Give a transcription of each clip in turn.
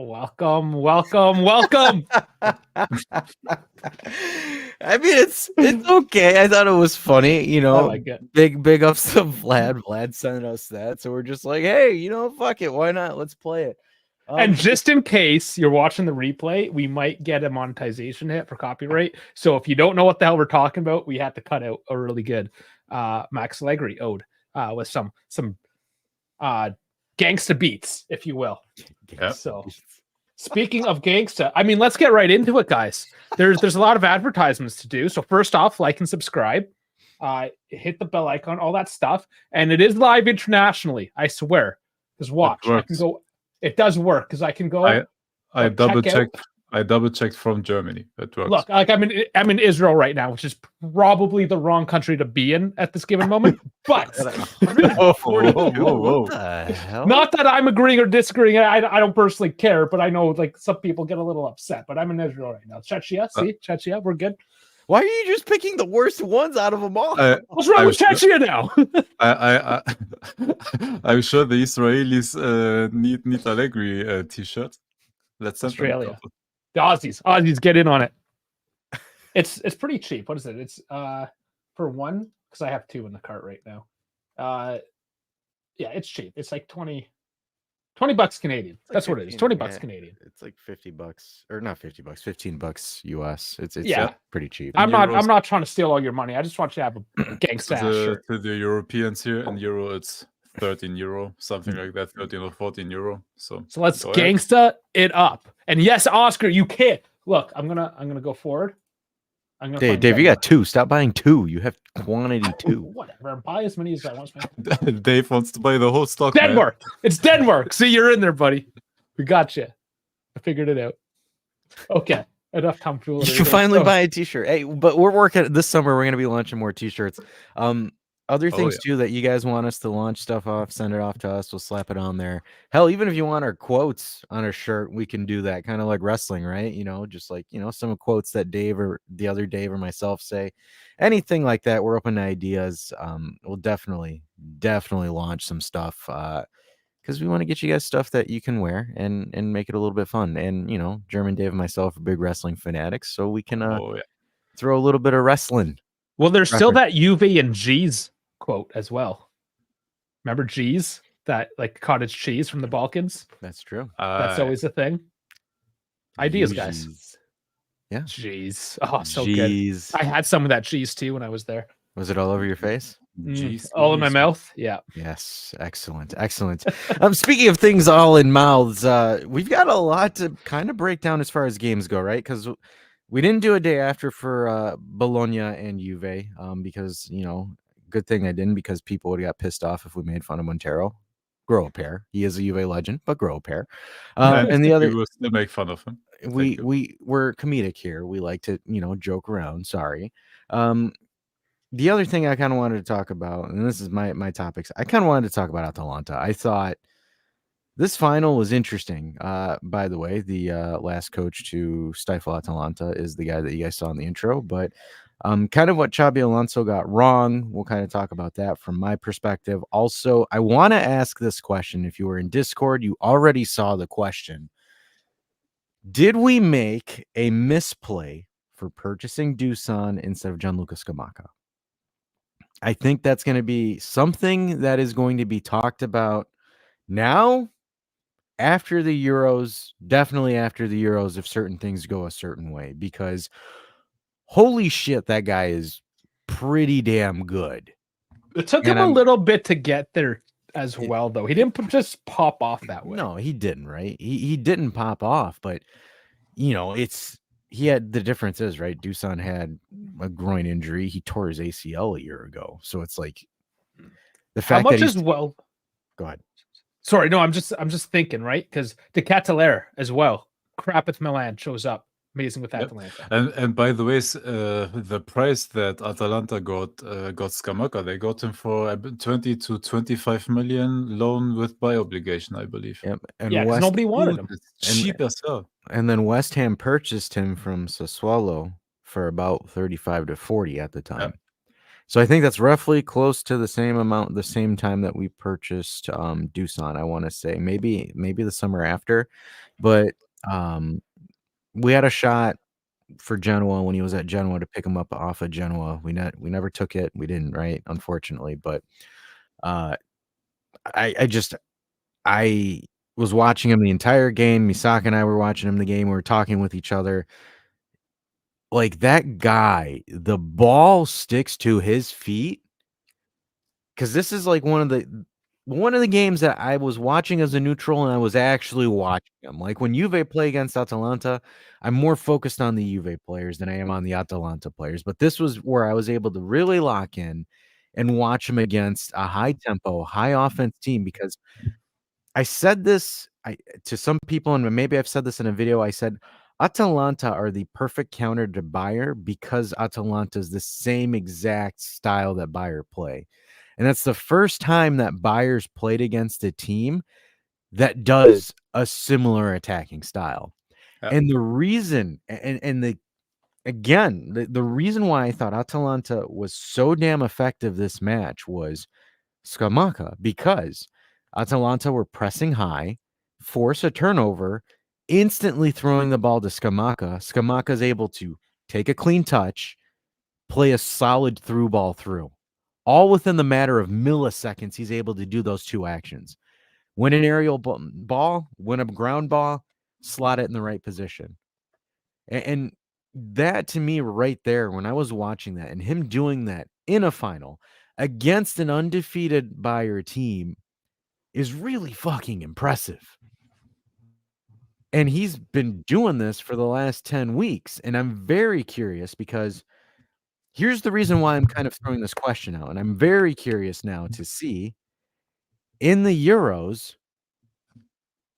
Welcome, welcome, welcome. I mean, it's okay. I thought it was funny, I like it. Big ups to Vlad. Vlad sent us that, so we're just like, hey, fuck it, why not? Let's play it. And just in case you're watching the replay, we might get a monetization hit for copyright. So if you don't know what the hell we're talking about, we had to cut out a really good Max Allegri ode with some gangsta beats, if you will. Yep. So speaking of gangsta, I mean, let's get right into it, guys. There's a lot of advertisements to do. So first off, like and subscribe. Hit the bell icon, all that stuff. And it is live internationally, I swear. Because watch, I can go. It does work because I can go. I double checked. I double checked from Germany. It works. Look, like I'm in Israel right now, which is probably the wrong country to be in at this given moment. But What the hell? not that I'm agreeing or disagreeing. I don't personally care, but I know like some people get a little upset. But I'm in Israel right now. Chechnya, Chechnya, we're good. Why are you just picking the worst ones out of them all? What's wrong with Chechnya now? I'm sure the Israelis need Allegri t-shirt. Let's send Australia. them. The Aussies get in on it. It's pretty cheap. What is it? It's for one, because I have two in the cart right now. Yeah, it's cheap. It's like 20 bucks Canadian. That's what it is. 20 bucks Canadian. It's like $50 or not $50, $15 US. It's pretty cheap. I'm not trying to steal all your money. I just want you to have a gangsta shirt. To the Europeans here in euro, it's 13 euro, something like that, 13 or 14 euro. So let's gangsta it up. And yes, Oscar, you can't. Look, I'm gonna go forward. Dave, you got two. Stop buying two. You have quantity two. Whatever. Buy as many as I want. Dave wants to buy the whole stock. Denmark. Man. It's Denmark. See, you're in there, buddy. We got you. I figured it out. Okay. Enough tomfoolery. You can finally buy a t-shirt. Hey, but we're working this summer. We're going to be launching more t-shirts. Other things too that you guys want us to launch stuff off, send it off to us. We'll slap it on there. Hell, even if you want our quotes on a shirt, we can do that. Kind of like wrestling, right? Just like, some quotes that Dave or the other Dave or myself say. Anything like that. We're open to ideas. We'll definitely launch some stuff because we want to get you guys stuff that you can wear and make it a little bit fun. And, German Dave and myself are big wrestling fanatics, so we can throw a little bit of wrestling. Well, there's still that UV and G's quote as well. Remember G's, that like cottage cheese from the Balkans? That's true. That's always a thing. Ideas, guys. Yeah. Cheese. Oh, so good. I had some of that cheese too when I was there. Was it all over your face? All in my mouth. Yeah. Yes. Excellent. Speaking of things all in mouths, we've got a lot to kind of break down as far as games go, right? Because we didn't do a day after for Bologna and Juve because, good thing I didn't, because people would have got pissed off if we made fun of Montero. Grow a pair. He is a Juve legend, but grow a pair. And the other, we will still make fun of him. We're comedic here. We like to, joke around. Sorry. The other thing I kind of wanted to talk about, and this is my topics, I kind of wanted to talk about Atalanta. I thought this final was interesting. By the way, the last coach to stifle Atalanta is the guy that you guys saw in the intro, but kind of what Xabi Alonso got wrong. We'll kind of talk about that from my perspective. Also, I want to ask this question. If you were in Discord, you already saw the question. Did we make a misplay for purchasing Dusan instead of Gianluca Scamacca? I think that's going to be something that is going to be talked about now, after the Euros, definitely after the Euros, if certain things go a certain way, because holy shit, that guy is pretty damn good. It took him a little bit to get there as well, though. He didn't just pop off that way. No, he didn't, right? He didn't pop off, but, he had, the difference is, right, Dusan had a groin injury. He tore his ACL a year ago. So it's like the fact how much that is well. Go ahead. Sorry, no, I'm just thinking, right? Because De Ketelaere as well. Crap at Milan shows up. Amazing with Atalanta. And by the way, the price that Atalanta got Scamacca, they got him for 20 to 25 million loan with buy obligation, I believe. Yep. And nobody wanted him. Cheap as hell. And then West Ham purchased him from Sassuolo for about 35 to 40 at the time. So I think that's roughly close to the same amount, the same time that we purchased Doosan. I want to say maybe the summer after, but we had a shot for Genoa when he was at Genoa to pick him up off of Genoa. We never took it. We didn't, right? Unfortunately, but uh, I was watching him the entire game. Misaka and I were watching him the game. We were talking with each other. Like that guy, the ball sticks to his feet. Because this is like one of the games that I was watching as a neutral and I was actually watching them. Like when Juve play against Atalanta, I'm more focused on the Juve players than I am on the Atalanta players. But this was where I was able to really lock in and watch them against a high tempo, high offense team. Because I said this to some people, and maybe I've said this in a video. I said Atalanta are the perfect counter to Bayer because Atalanta is the same exact style that Bayer play. And that's the first time that Bayer's played against a team that does a similar attacking style. Yeah. And the reason, the reason why I thought Atalanta was so damn effective this match was Scamacca, because Atalanta were pressing high, force a turnover, instantly throwing the ball to Scamacca. Scamacca is able to take a clean touch, play a solid through ball through. All within the matter of milliseconds, he's able to do those two actions. Win an aerial ball, win a ground ball, slot it in the right position. And that to me right there, when I was watching that and him doing that in a final against an undefeated Bayer team is really fucking impressive. And he's been doing this for the last 10 weeks. And I'm very curious because here's the reason why I'm kind of throwing this question out. And I'm very curious now to see in the Euros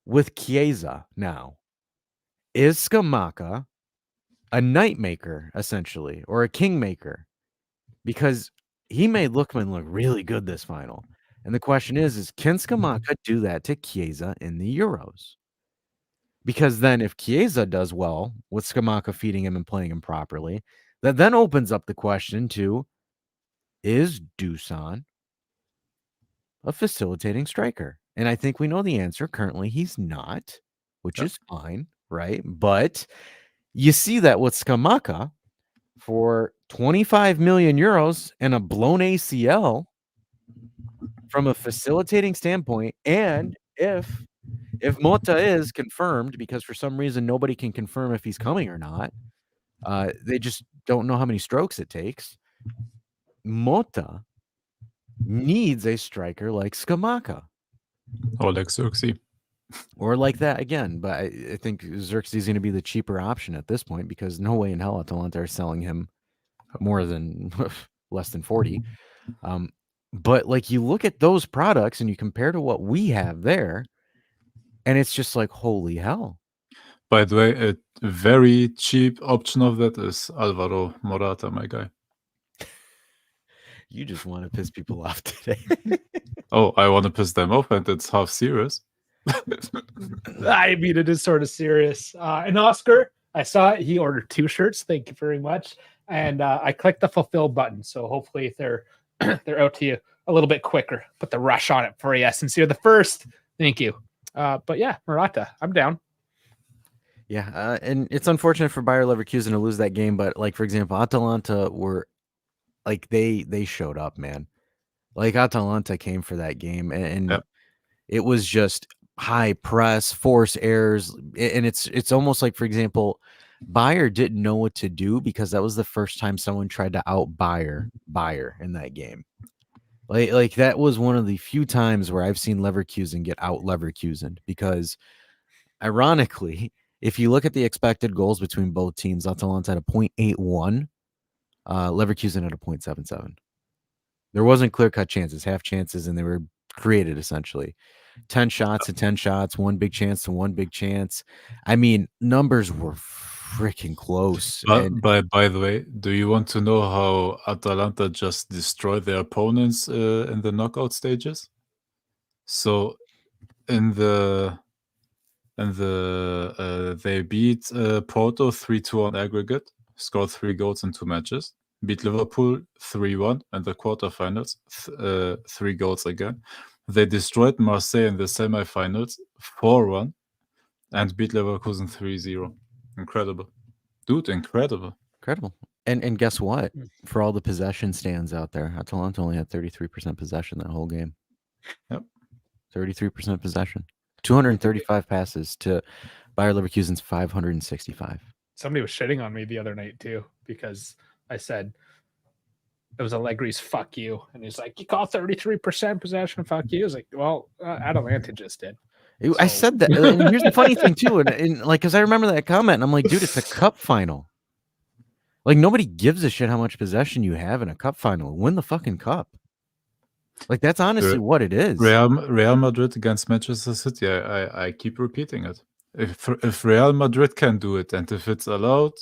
with Chiesa now, is Scamacca a night maker, essentially, or a king maker? Because he made Lookman look really good this final. And the question is can Scamacca do that to Chiesa in the Euros? Because then if Chiesa does well with Scamacca feeding him and playing him properly, that then opens up the question to, is Dusan a facilitating striker? And I think we know the answer. Currently, he's not, which is fine, right? But you see that with Scamacca for 25 million euros and a blown ACL from a facilitating standpoint. And if Mota is confirmed, because for some reason nobody can confirm if he's coming or not, they just don't know how many strokes it takes. Mota needs a striker like Scamacca. Or like Xerxes. Or like that again. But I think Xerxes is going to be the cheaper option at this point because no way in hell Atalanta are selling him more than less than 40. But like you look at those products and you compare to what we have there, and it's just like, holy hell. By the way, a very cheap option of that is Alvaro Morata, my guy. You just want to piss people off today. Oh, I want to piss them off, and it's half serious. I mean, it is sort of serious. And Oscar, I saw it. He ordered 2 shirts. Thank you very much. And I clicked the fulfill button. So hopefully they're out to you a little bit quicker. Put the rush on it for you since you're the first. Thank you. But yeah, Morata, I'm down. Yeah, and it's unfortunate for Bayer Leverkusen to lose that game. But like, for example, Atalanta were like they showed up, man. Like Atalanta came for that game, and it was just high press, force errors, and it's almost like, for example, Bayer didn't know what to do because that was the first time someone tried to out Bayer in that game. Like that was one of the few times where I've seen Leverkusen get out Leverkusen, because ironically, if you look at the expected goals between both teams, Atalanta had a 0.81, Leverkusen had a 0.77. There wasn't clear-cut chances, half chances, and they were created essentially. 10 shots to 10 shots, 1 big chance to 1 big chance. I mean, numbers were freaking close. But by the way, do you want to know how Atalanta just destroyed their opponents in the knockout stages? So in the they beat Porto 3-2 on aggregate, scored 3 goals in 2 matches. beat Liverpool 3-1 in the quarterfinals, 3 goals again. They destroyed Marseille in the semifinals 4-1 and beat Leverkusen 3-0. Incredible. Dude, incredible. Incredible. And guess what? For all the possession stands out there, Atalanta only had 33% possession that whole game. Yep. 33% possession. 235 passes to Bayer Leverkusen's 565. Somebody was shitting on me the other night too because I said it was Allegri's "fuck you," and he's like, "You call 33% possession fuck you?" I was like, "Well, Atalanta just did." I said that, and here's the funny thing too, and like, because I remember that comment, and I'm like, dude, it's a cup final. Like, nobody gives a shit how much possession you have in a cup final. Win the fucking cup. Like, that's honestly what it is. Real Madrid against Manchester City. I keep repeating it. If Real Madrid can do it, and if it's allowed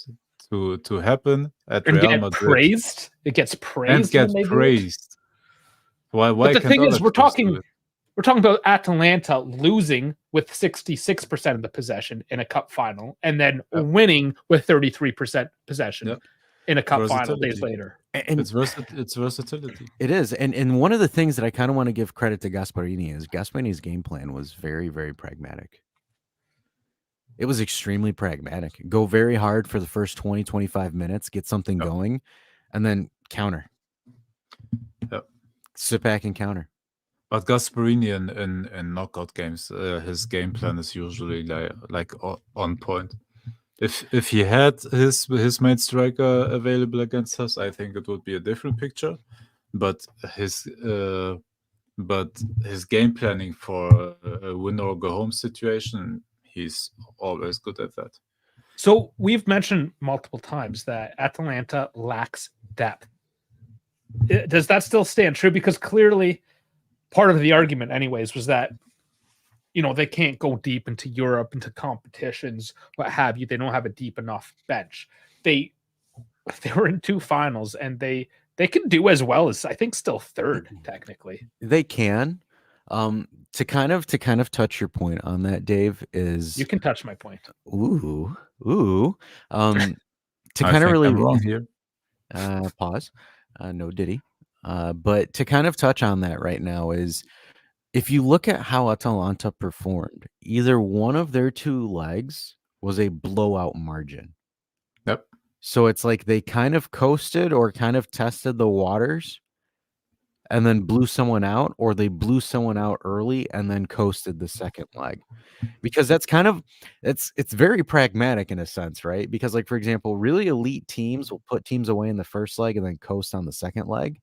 to happen at and Real get Madrid, praised, it gets praised. And get praised. Why? But the thing is, we're talking We're talking about Atalanta losing with 66% of the possession in a cup final and then winning with 33% possession in a cup final days later. And it's versatility. It is. And one of the things that I kind of want to give credit to Gasparini is Gasparini's game plan was very, very pragmatic. It was extremely pragmatic. Go very hard for the first 20, 25 minutes, get something going, and then counter. Sit back and counter. But Gasparini in knockout games, his game plan is usually like on point. If he had his main striker available against us, I think it would be a different picture. But his game planning for a win or go home situation, he's always good at that. So we've mentioned multiple times that Atalanta lacks depth. Does that still stand true? Because clearly part of the argument anyways was that, you know, they can't go deep into Europe, into competitions, what have you. They don't have a deep enough bench. They were in 2 finals and they can do as well as, I think, still third technically. They can. To kind of touch your point on that, Dave, is you can touch my point. To kind of really I'm wrong here. Pause. No diddy. But to kind of touch on that right now is, if you look at how Atalanta performed, either one of their 2 legs was a blowout margin. Yep. So it's like they kind of coasted or kind of tested the waters and then blew someone out, or they blew someone out early and then coasted the second leg. Because that's kind of, it's very pragmatic in a sense, right? Because, like, for example, really elite teams will put teams away in the first leg and then coast on the second leg,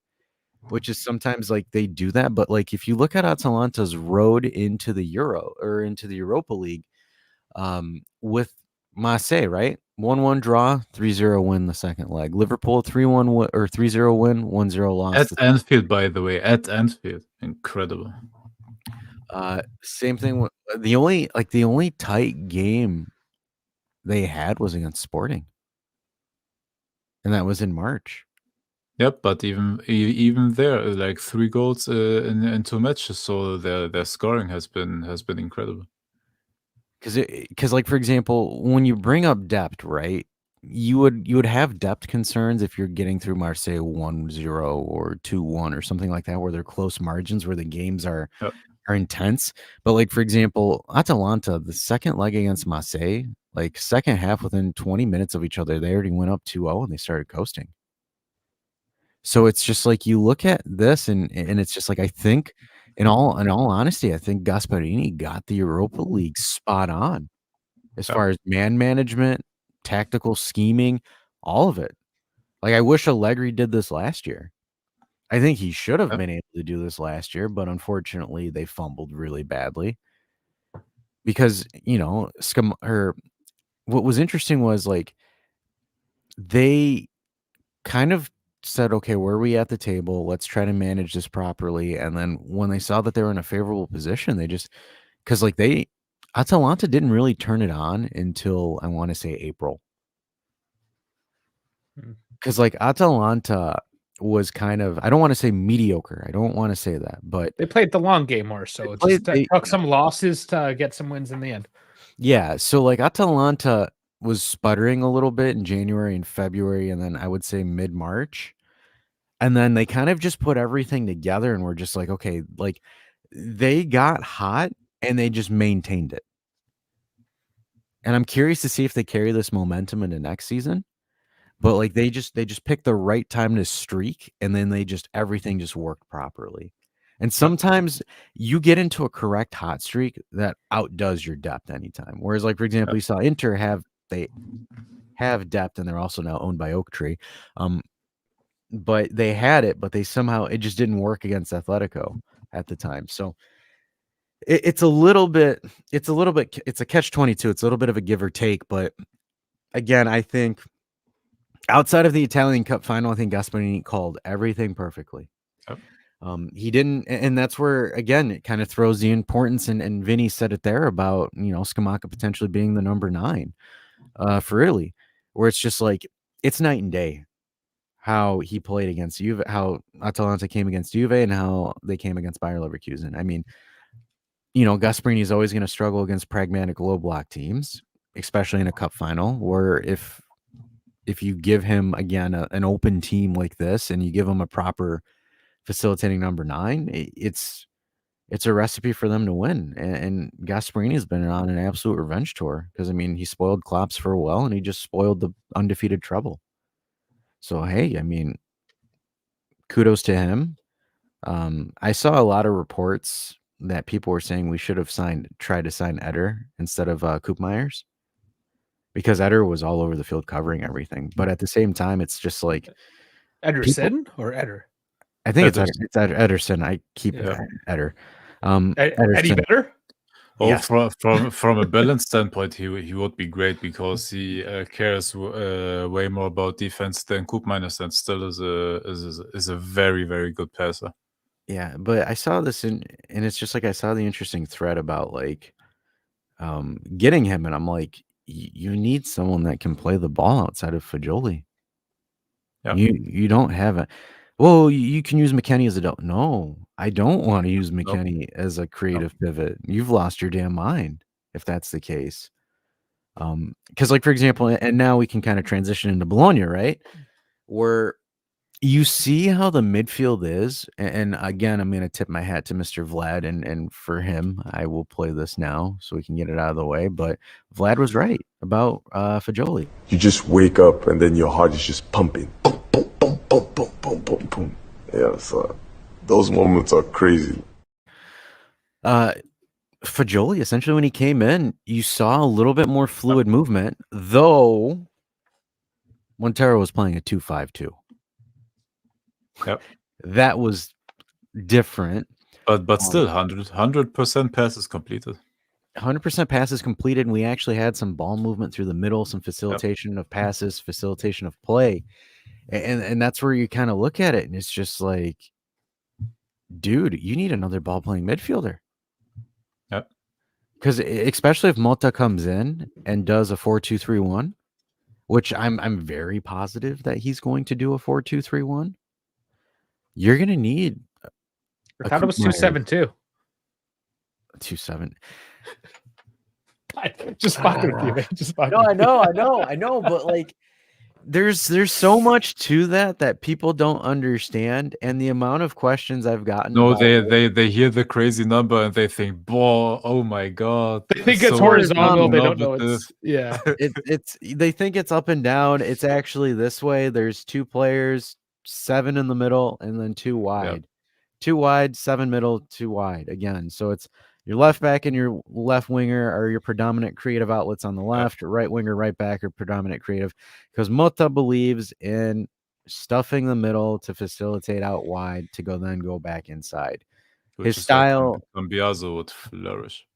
which is sometimes like they do that. But like, if you look at Atalanta's road into the Euro or into the Europa League, with Marseille, right? 1-1 draw, 3-0 win the second leg. Liverpool 3-1 or 3-0 win, 1-0 loss. At Anfield, by the way, at Anfield. Incredible. Same thing with the only tight game they had was against Sporting. And that was in March. Yep, but even there, like 3 goals in 2 matches, so their scoring has been incredible. Because like, for example, when you bring up depth, right, you would have depth concerns if you're getting through Marseille 1-0 or 2-1 or something like that, where they're close margins, where the games are intense. But like, for example, Atalanta, the second leg against Marseille, like second half, within 20 minutes of each other, they already went up 2-0 and they started coasting. So it's just like, you look at this and it's just like, I think, in all honesty, I think Gasparini got the Europa League spot on as far as man management, tactical scheming, all of it. Like, I wish Allegri did this last year. I think he should have been able to do this last year, but unfortunately they fumbled really badly. Because, you know, what was interesting was, like, they kind of said, okay, where are we at the table? Let's try to manage this properly. And then when they saw that they were in a favorable position, they just, because like Atalanta didn't really turn it on until, I want to say, April. Because like Atalanta was kind of, I don't want to say mediocre. I don't want to say that, but they played the long game more. So it took some losses to get some wins in the end. Yeah. So like Atalanta was sputtering a little bit in January and February, and then I would say mid-March. And then they kind of just put everything together and were just like, okay, like they got hot and they just maintained it. And I'm curious to see if they carry this momentum into next season. But like they just picked the right time to streak, and then everything just worked properly. And sometimes you get into a correct hot streak that outdoes your depth anytime. Whereas, like, for example, you saw Inter have depth, and they're also now owned by Oaktree. But they had it, but it just didn't work against Atletico at the time. So it's a catch-22. It's a little bit of a give or take, but again, I think outside of the Italian Cup final, I think Gasperini called everything perfectly. Yep. He didn't, and that's where again it kind of throws the importance. And Vinny said it there about Scamacca potentially being the number 9 for Italy, where it's just like it's night and day how he played against Juve, how Atalanta came against Juve, and how they came against Bayer Leverkusen. I mean, Gasperini is always going to struggle against pragmatic low block teams, especially in a cup final, where if you give him again an open team like this and you give him a proper facilitating number 9, it's a recipe for them to win. And Gasperini has been on an absolute revenge tour because, I mean, he spoiled Klopp's for a while and he just spoiled the undefeated treble. So, hey, I mean, kudos to him. I saw a lot of reports that people were saying we should have tried to sign Eder instead of Koopmeiners, because Eder was all over the field covering everything. But at the same time, it's just like Ederson or Eder? I think it's Ederson. I keep Eder. Eddie better? Oh, Yes. from a balance standpoint, he would be great because he cares way more about defense than Koopmeiners, and still is a very, very good passer. Yeah, but I saw this and it's just like I saw the interesting thread about like getting him, and I'm like, you need someone that can play the ball outside of Fagioli. Yeah. You don't have it. Well, you can use McKennie as a don't. No, I don't want to use McKennie as a creative pivot. You've lost your damn mind if that's the case. Because like, for example, and now we can kind of transition into Bologna, right? Where you see how the midfield is, and again, I'm going to tip my hat to Mr. Vlad, and for him, I will play this now so we can get it out of the way. But Vlad was right about Fagioli. You just wake up and then your heart is just pumping. Boom, boom, boom, boom, boom, boom, boom, boom. Yeah, so those moments are crazy. Fagioli, essentially, when he came in, you saw a little bit more fluid movement, though Montero was playing a 2-5-2. Yep. That was different. But still, 100% passes completed. 100% passes completed, and we actually had some ball movement through the middle, some facilitation of passes, facilitation of play. And that's where you kind of look at it, and it's just like, dude, you need another ball-playing midfielder. Yep. Because especially if Motta comes in and does a 4-2-3-1, which I'm very positive that he's going to do a 4-2-3-1, you're going to need I thought it was 2-7-2. 2-7. Just fucking with you, man. Just fucking No, I know, but like there's so much to that people don't understand, and the amount of questions I've gotten. No, they hear the crazy number and they think, "Boy, oh my god!" They think it's horizontal. They don't know it's it's they think it's up and down. It's actually this way. There's 2 players, 7 in the middle, and then 2 wide. Yep. 2 wide, 7 middle, 2 wide again. So it's your left back and your left winger are your predominant creative outlets on the left. Your right winger, right back are predominant creative, because Motta believes in stuffing the middle to facilitate out wide to go back inside. His style, Cambiaso would flourish.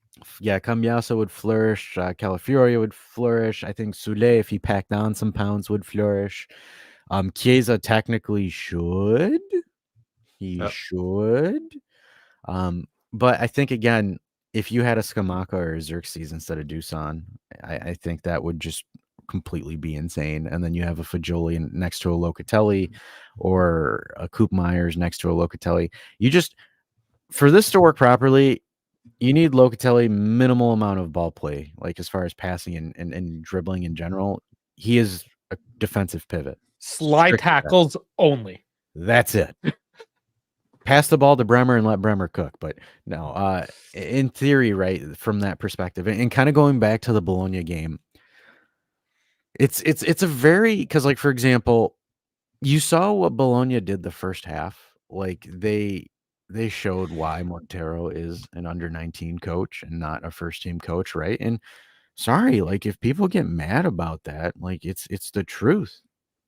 Yeah, Cambiaso would flourish. Calafiori would flourish. I think Soule, if he packed on some pounds, would flourish. Chiesa technically should. He should. But I think, again, if you had a Scamacca or a Xerxes instead of Dusan, I think that would just completely be insane. And then you have a Fagioli next to a Locatelli or a Koopmeiners next to a Locatelli. You just, for this to work properly, You need Locatelli minimal amount of ball play, like as far as passing and dribbling in general. He is a defensive pivot. Slide Strict defense. tackles only. That's it. Pass the ball to Bremer and let Bremer cook. But no, in theory, right, from that perspective, and kind of going back to the Bologna game, it's a very, because like, for example, you saw what Bologna did the first half. Like they showed why Montero is an under 19 coach and not a first team coach, right? And sorry, like if people get mad about that, like it's the truth.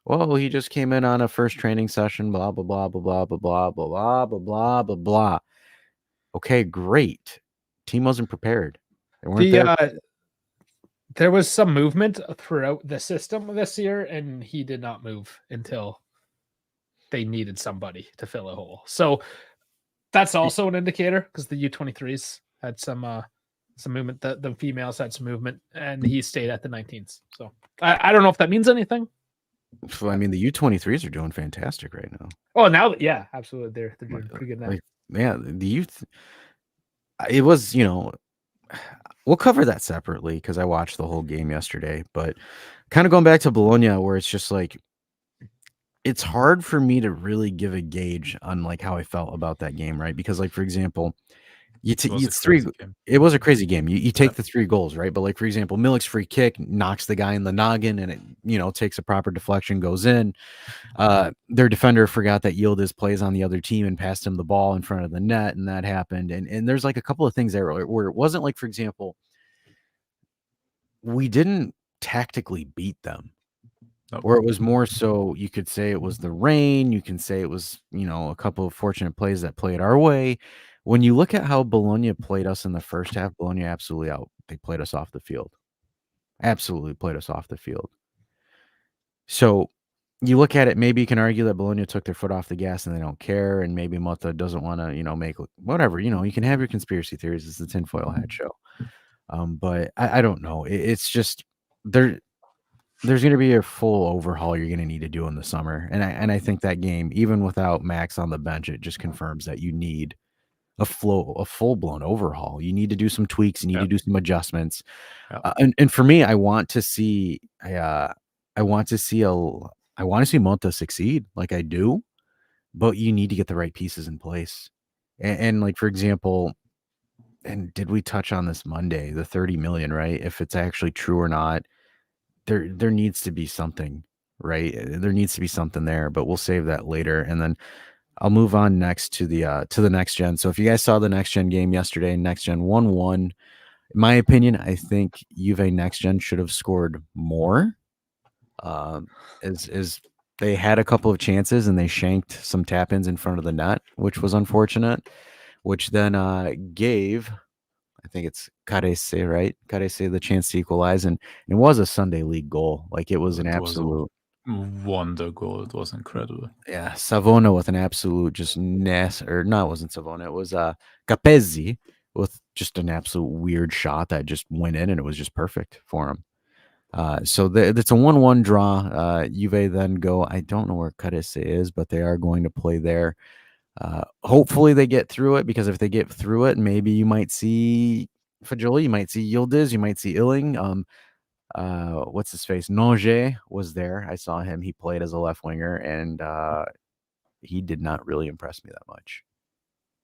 Well, he just came in on a first training session, blah blah blah blah blah blah blah blah blah blah blah blah. Okay, great. Team wasn't prepared. They weren't there. There was some movement throughout the system this year, and he did not move until they needed somebody to fill a hole. So that's also an indicator, because the U23s had some movement. The females had some movement, and he stayed at the 19s. So I don't know if that means anything. I mean, the U23s are doing fantastic right now. Oh, now, yeah, absolutely, they're doing pretty good now. Like, yeah, the youth. It was, we'll cover that separately because I watched the whole game yesterday. But kind of going back to Bologna, where it's just like, it's hard for me to really give a gauge on like how I felt about that game, right? Because like, for example, it's three. It was a crazy game. You take the 3 goals, right? But like, for example, Milik's free kick knocks the guy in the noggin, and it takes a proper deflection, goes in. Their defender forgot that Yildiz plays on the other team and passed him the ball in front of the net, and that happened. And there's like a couple of things there where it wasn't like, for example, we didn't tactically beat them. Or it was more so you could say it was the rain. You can say it was, a couple of fortunate plays that played our way. When you look at how Bologna played us in the first half, Bologna absolutely they played us off the field. Absolutely played us off the field. So you look at it, maybe you can argue that Bologna took their foot off the gas and they don't care. And maybe Motta doesn't want to, make whatever, you can have your conspiracy theories. It's the tinfoil hat show. But I don't know. It's just there's going to be a full overhaul you're going to need to do in the summer. And I think that game, even without Max on the bench, it just confirms that you need a full-blown overhaul. You need to do some tweaks. You need to do some adjustments. And for me, I want to see Monta succeed, like I do, but you need to get the right pieces in place. And like, for example, and did we touch on this Monday, the 30 million, right? If it's actually true or not, there needs to be something, right? There needs to be something there, but we'll save that later. And then I'll move on next to the next gen. So if you guys saw the next gen game yesterday, next gen 1-1, in my opinion, I think Juve next gen should have scored more. As they had a couple of chances and they shanked some tap-ins in front of the net, which was unfortunate, which then gave, I think it's Caresse, right? Caresse the chance to equalize, and it was a Sunday league goal. Like it was an absolute wonder goal. It was incredible. Yeah, Savona with an absolute just it wasn't Savona. It was Capezzi with just an absolute weird shot that just went in, and it was just perfect for him. So it's a 1-1 draw. Juve then go. I don't know where Caresse is, but they are going to play there. Hopefully they get through it, because if they get through it, maybe you might see Fagioli, you might see Yildiz, you might see Illing. What's his face? Nonger was there. I saw him. He played as a left winger, and he did not really impress me that much.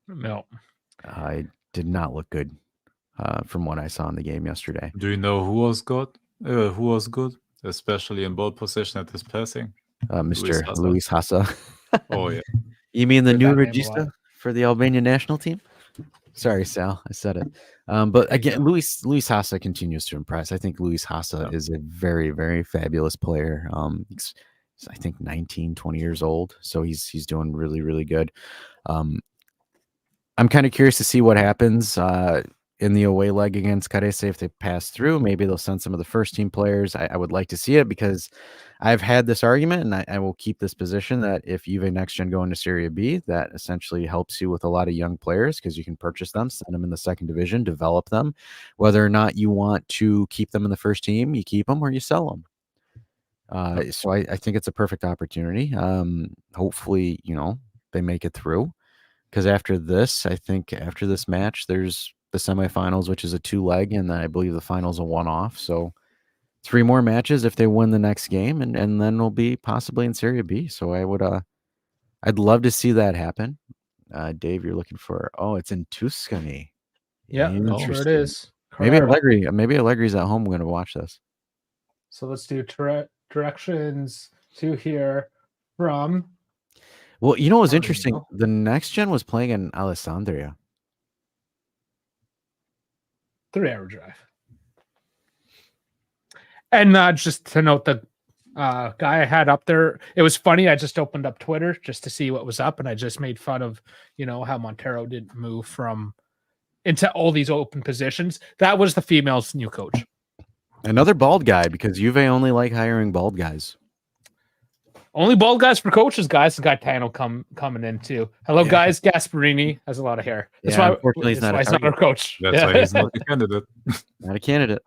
No, I did not look good from what I saw in the game yesterday. Do you know who was good? Who was good, especially in ball possession at his passing? Mr. Luis Hassa. Oh yeah. You mean the new regista for the Albanian national team? Sorry, Sal, I said it. But again, Luis Hassa continues to impress. I think Luis Hassa is a very, very fabulous player. He's I think 19, 20 years old, so he's doing really, really good. I'm kind of curious to see what happens in the away leg against Caresse. If they pass through, maybe they'll send some of the first team players. I would like to see it, because I've had this argument, and I will keep this position, that if Juve Next Gen go into Serie B, that essentially helps you with a lot of young players, because you can purchase them, send them in the second division, develop them. Whether or not you want to keep them in the first team, you keep them or you sell them. So I think it's a perfect opportunity. Hopefully, they make it through, because after this, I think after this match, there's the semifinals, which is a 2-leg, and then I believe the finals a 1-off. So 3 more matches if they win the next game, and then we'll be possibly in Serie B. So I'd love to see that happen. Dave, you're looking for it's in Tuscany. Yeah, that's where it Interesting. is. Maybe Carrara. Allegri's at home. We're going to watch this. So let's do directions to here from. Well, you know what's Already interesting? know. The next gen was playing in Alessandria. 3-hour drive. And just to note, the guy I had up there, it was funny. I just opened up Twitter just to see what was up, and I just made fun of, how Montero didn't move into all these open positions. That was the female's new coach. Another bald guy, because Juve only like hiring bald guys. Only bald guys for coaches, guys. The guy Tano coming in too. Hello, guys. Gasparini has a lot of hair. That's why, unfortunately, he's not our coach. That's why he's not a candidate. Not a candidate.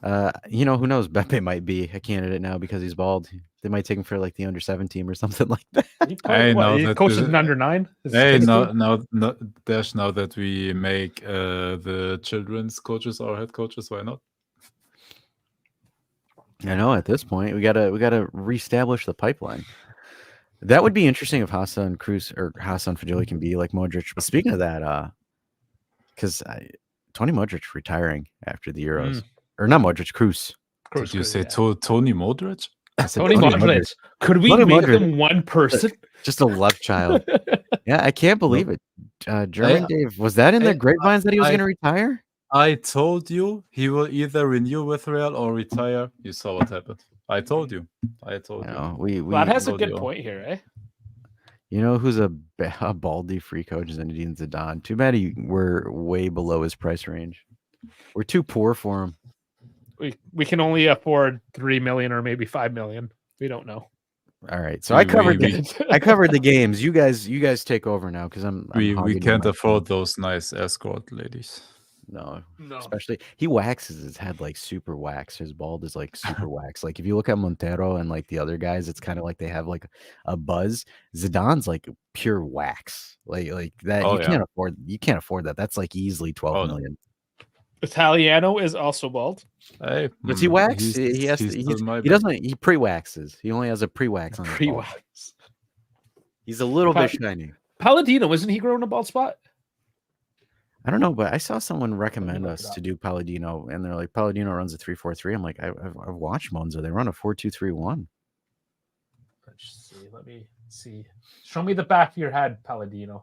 Who knows? Beppe might be a candidate now because he's bald. They might take him for like the under-7 team or something like that. He coaches an under-9. Hey, now that we make the children's coaches our head coaches, why not? I know at this point we gotta reestablish the pipeline. That would be interesting if Hassan Cruz or Hassan Fajoli can be like Modric. But speaking of that, because Tony Modric retiring after the Euros, or not Modric, Cruz. Did you say Tony Modric? Tony Modric. Could we make him one person? Just a love child. Yeah, I can't believe it. German Dave, was that in the grapevines that he was going to retire? I told you he will either renew with Real or retire. You saw what happened. I told you. That has a good point here, eh? You know who's a baldy free coach is Zinedine Zidane. Too bad we're way below his price range. We're too poor for him. We can only afford 3 million or maybe 5 million. We don't know. All right, so I covered the games. You guys take over now because we can't afford those nice escort ladies. No, especially he waxes his head like super wax. His bald is like super wax. Like if you look at Montero and like the other guys, it's kind of like they have like a buzz. Zidane's like pure wax. Like that. You can't afford that. That's like easily 12 million. Italiano is also bald. Hey, does he wax? He doesn't. He pre-waxes. He only has a pre-wax on pre-wax. He's a little bit shiny. Palladino, isn't he growing a bald spot? I don't know, but I saw someone recommend us to do Palladino, and they're like, Palladino runs a 3-4-3. I'm like, I've watched Monza. They run a 4-2-3-1. Let me see. Show me the back of your head, Palladino.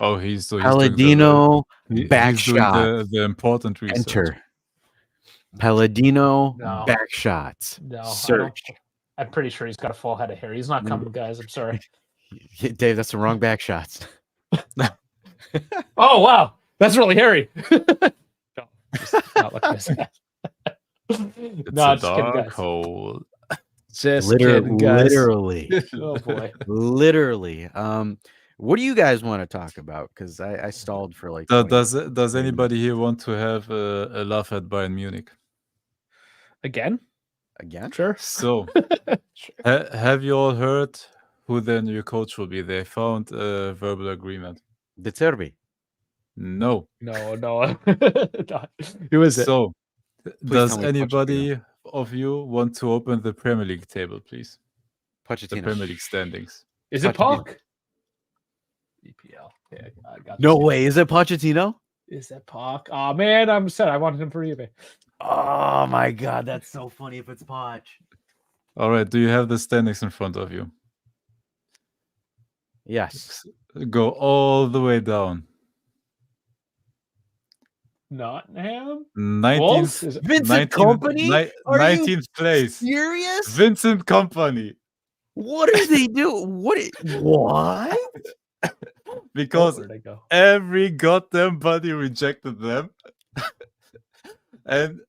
Oh, he's doing Palladino back shot. The important research. Enter. Palladino back shots. No, search. I'm pretty sure he's got a full head of hair. He's not coming, guys. I'm sorry. Dave, that's the wrong back shots. Oh wow, that's really hairy. No, just not like this. It's a dark hole. Just kidding, guys. Literally. Oh boy. Literally. What do you guys want to talk about? Because I stalled for like. Does anybody here want to have a laugh at Bayern Munich? Again? Sure. So, have you all heard who their new coach will be? They found a verbal agreement. De Zerbi. No. Who is it? So, does anybody of you want to open the Premier League table, please? Pochettino. The Premier League standings. Is it Pauk? EPL. Yeah, I got no way. Is it Pochettino? Is that Pauk? Oh man, I'm sad. I wanted him for eBay. Oh my god, that's so funny if it's Poch. All right. Do you have the standings in front of you? Yes. Go all the way down. Nottingham? 19th, Vincent Kompany? 19th place. Serious? Vincent Kompany. What are they doing? What? Because every goddamn body rejected them. and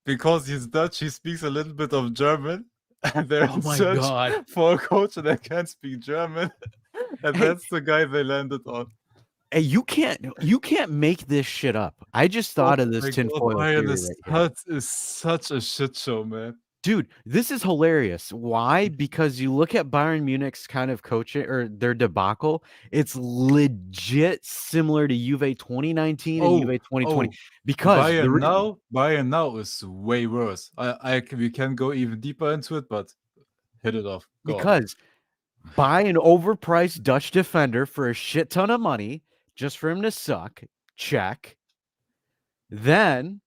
because he's Dutch, he speaks a little bit of German. And they're in search for a coach that can speak German. And that's the guy they landed on. Hey, you can't make this shit up. I just thought of this tinfoil theory. That is such a shit show, man. Dude, this is hilarious. Why? Because you look at Bayern Munich's kind of coaching or their debacle, it's legit similar to Juve 2019 and Juve 2020. Because Bayern now is way worse. We can go even deeper into it, but hit it off. Go on. because buy an overpriced Dutch defender for a shit ton of money just for him to suck. Check. Then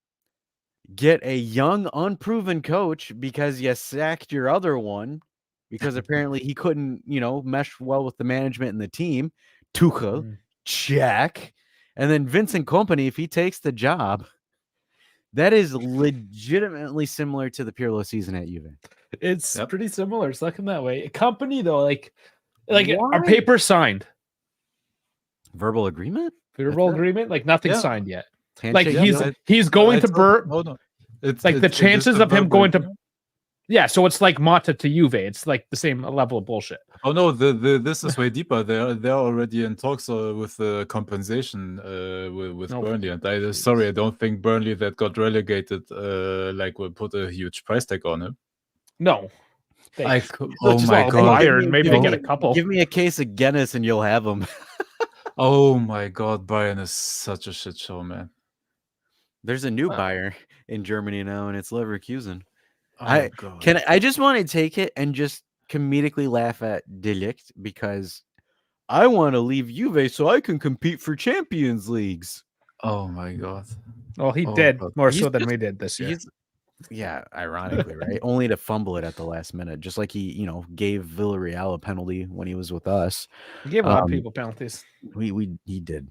get a young, unproven coach because you sacked your other one because apparently he couldn't, mesh well with the management and the team. Tuchel, check. And then Vincent Kompany, if he takes the job, that is legitimately similar to the Pirlo season at Juve. It's pretty similar. It's looking that way. A company though, like Why? our paper signed. Verbal agreement? Verbal agreement? Like nothing signed yet. Handshake Like deal? he's going to No. It's like the chances of him going to so it's like Mata to Juve. It's like the same level of bullshit. Oh no, this is way deeper. They're already in talks with the compensation with Burnley, and I don't think Burnley that got relegated will put a huge price tag on him. No. Oh my god! And maybe they get a couple. Give me a case of Guinness and you'll have them. Oh my god, Bayern is such a shit show, man. There's a new buyer in Germany now, and it's Leverkusen. Oh god! I just want to take it and just comedically laugh at De Ligt because I want to leave Juve so I can compete for Champions Leagues. Oh my god! Well, he did more so than we did this year. Yeah, ironically, right? Only to fumble it at the last minute, just like he, gave Villarreal a penalty when he was with us. He gave a lot of people penalties. He did.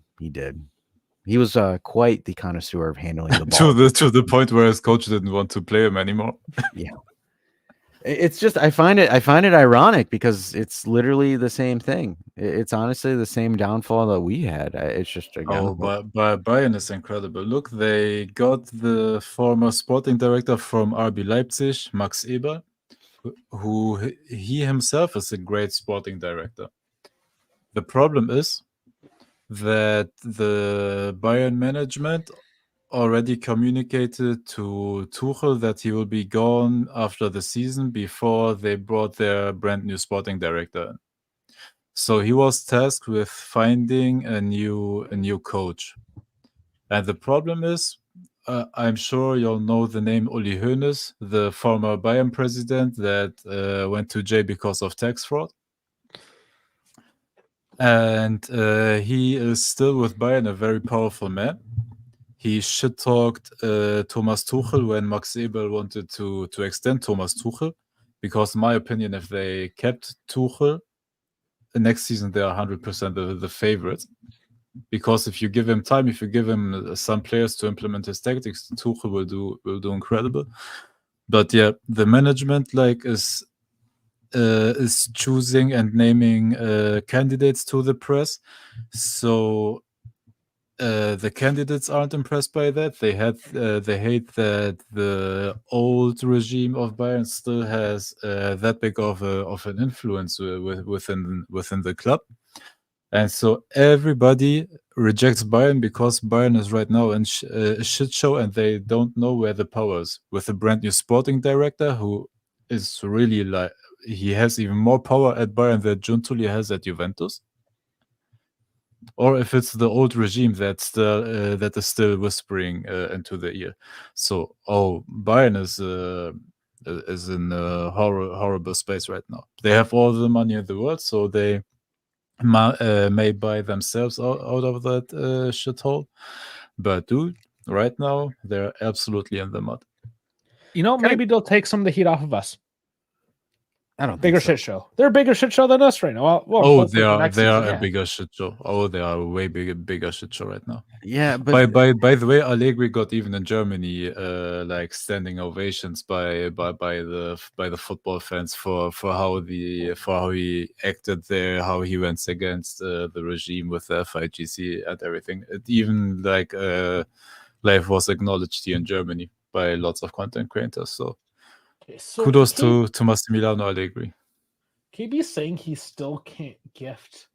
He was quite the connoisseur of handling the ball to the point where his coach didn't want to play him anymore. Yeah, it's just I find it ironic because it's literally the same thing. It's honestly the same downfall that we had. It's just but Bayern is incredible. Look, they got the former sporting director from RB Leipzig, Max Eberl, who he himself is a great sporting director. The problem is that the Bayern management already communicated to Tuchel that he will be gone after the season before they brought their brand new sporting director in. So he was tasked with finding a new coach. And the problem is, I'm sure you'll know the name Uli Hoeneß, the former Bayern president that went to jail because of tax fraud. And he is still with Bayern, a very powerful man. He shit-talked Thomas Tuchel when Max Eberl wanted to extend Thomas Tuchel, because in my opinion, if they kept Tuchel, next season they are 100% the favorite. Because if you give him time, if you give him some players to implement his tactics, Tuchel will do incredible. But yeah, the management is choosing and naming candidates to the press. So the candidates aren't impressed by that. They hate that the old regime of Bayern still has that big of an influence within the club, and so everybody rejects Bayern because Bayern is right now in a shit show, and they don't know where the power is. With a brand new sporting director who is really he has even more power at Bayern than Giuntoli has at Juventus. Or if it's the old regime that is still whispering into the ear. So, Bayern is in a horrible space right now. They have all the money in the world, so they may buy themselves out of that shithole. But dude, right now they're absolutely in the mud. Maybe they'll take some of the heat off of us. I don't think bigger so. shit show. They're a bigger shit show than us right now. They are a bigger shit show. They are a way bigger shit show right now. Yeah, but by the way, Allegri got even in Germany standing ovations by the football fans for how he acted there, how he went against the regime with the FIGC and everything. It even life was acknowledged here in Germany by lots of content creators. So kudos to Massimiliano Allegri. KB saying he still can't gift.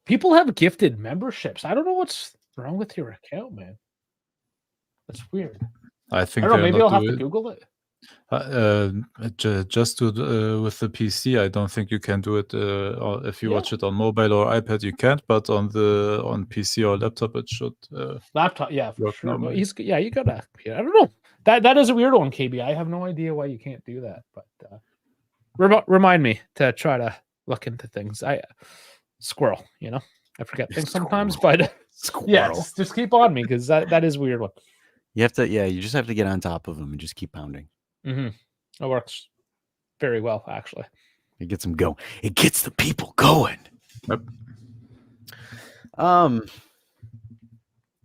People have gifted memberships. I don't know what's wrong with your account, man. That's weird. I think maybe I'll have to Google it. Just with the PC, I don't think you can do it. Or if you watch it on mobile or iPad, you can't. But on PC or laptop, it should. Laptop, yeah, for work sure. Well, normally. you got a computer. I don't know. That is a weird one, KB. I have no idea why you can't do that. But remind me to try to look into things. Squirrel, I forget things sometimes, but Squirrel. yes, just keep on me because that is a weird one. You have to, you just have to get on top of them and just keep pounding. Mm-hmm. It works very well, actually. It gets them going. It gets the people going. Yep.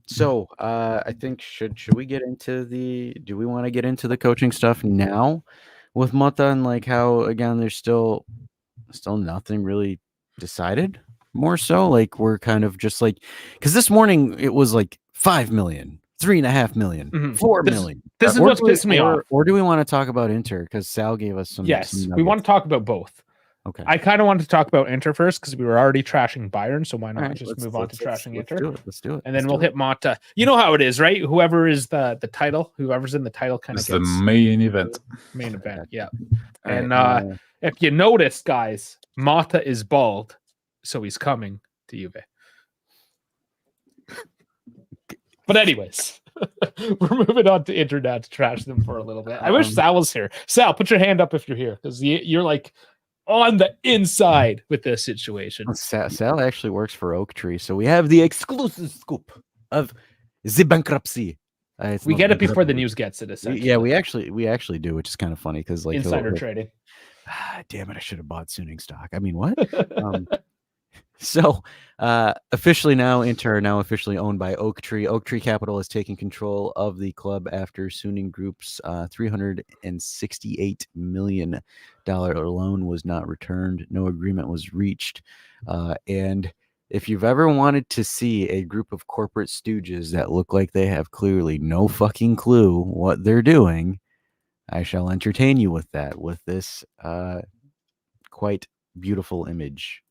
So I think should we get into do we want to get into the coaching stuff now with Mata and like how again there's still nothing really decided? More so like we're kind of just like because this morning it was like 5 million, 3.5 million, 4 million. This is what's pissing me off. Or do we want to talk about Inter? Because Sal gave us some. Yes, we want to talk about both. Okay. I kind of wanted to talk about Inter first because we were already trashing Bayern, so why not just move on to trashing Inter? Let's do it. And then we'll hit Mata. You know how it is, right? Whoever is the title, whoever's in the title kind of gets the main event. Main event, yeah. And if you notice, guys, Mata is bald, so he's coming to Juve. But anyways, we're moving on to Inter now to trash them for a little bit. I wish Sal was here. Sal, put your hand up if you're here because you're like on the inside with this situation. Sal actually works for Oak Tree, so we have the exclusive scoop of the bankruptcy. We get it before the news gets it. Essentially, we actually do, which is kind of funny because like insider trading. Damn it! I should have bought Suning stock. I mean, what? So, officially now, Inter are now officially owned by Oak Tree. Oak Tree Capital is taking control of the club after Suning Group's $368 million loan was not returned. No agreement was reached. And if you've ever wanted to see a group of corporate stooges that look like they have clearly no fucking clue what they're doing, I shall entertain you with that, with this quite beautiful image.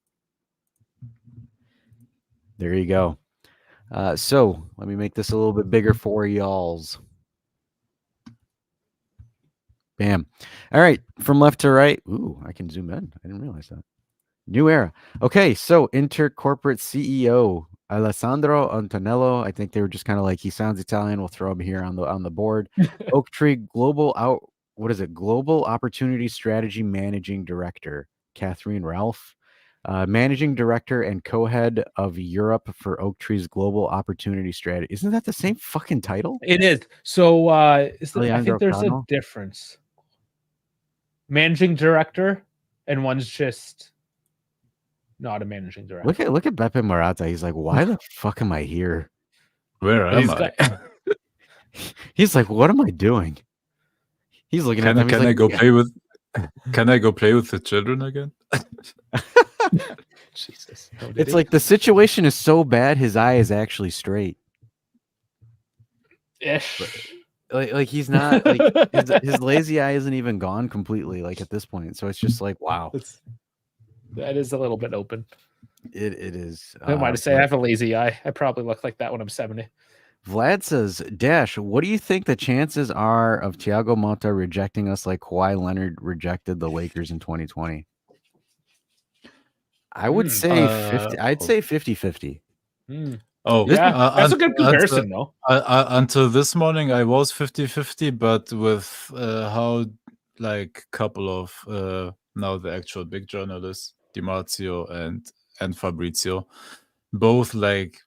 There you go. So let me make this a little bit bigger for y'alls. Bam. All right. From left to right. Ooh, I can zoom in. I didn't realize that. New era. Okay. So Inter corporate CEO Alessandro Antonello. I think they were just kind of like, he sounds Italian. We'll throw him here on the board. Oak Tree Global Global Opportunity Strategy Managing Director, Catherine Ralph. Managing Director and Co-Head of Europe for Oak Tree's Global Opportunity Strategy. Isn't that the same fucking title? It is. So I think there's a difference. Managing Director, and one's just not a Managing Director. Look at Beppe Morata. He's like, why the fuck am I here? Where am I? He's like, what am I doing? He's looking at them. Can I go play with? Can I go play with the children again? Jesus. It's like the situation is so bad his eye is actually straight. Ish. Like he's not like his lazy eye isn't even gone completely like at this point. So it's just like wow. That is a little bit open. It is. I don't mind to say I have a lazy eye. I probably look like that when I'm 70. Vlad says, Dash, what do you think the chances are of Thiago Motta rejecting us like Kawhi Leonard rejected the Lakers in 2020? I would say 50. I'd say 50-50. Oh, yeah. That's a good comparison, though. Until this morning, I was 50-50, but with how, like, couple of now the actual big journalists, Di Marzio and Fabrizio, both, like,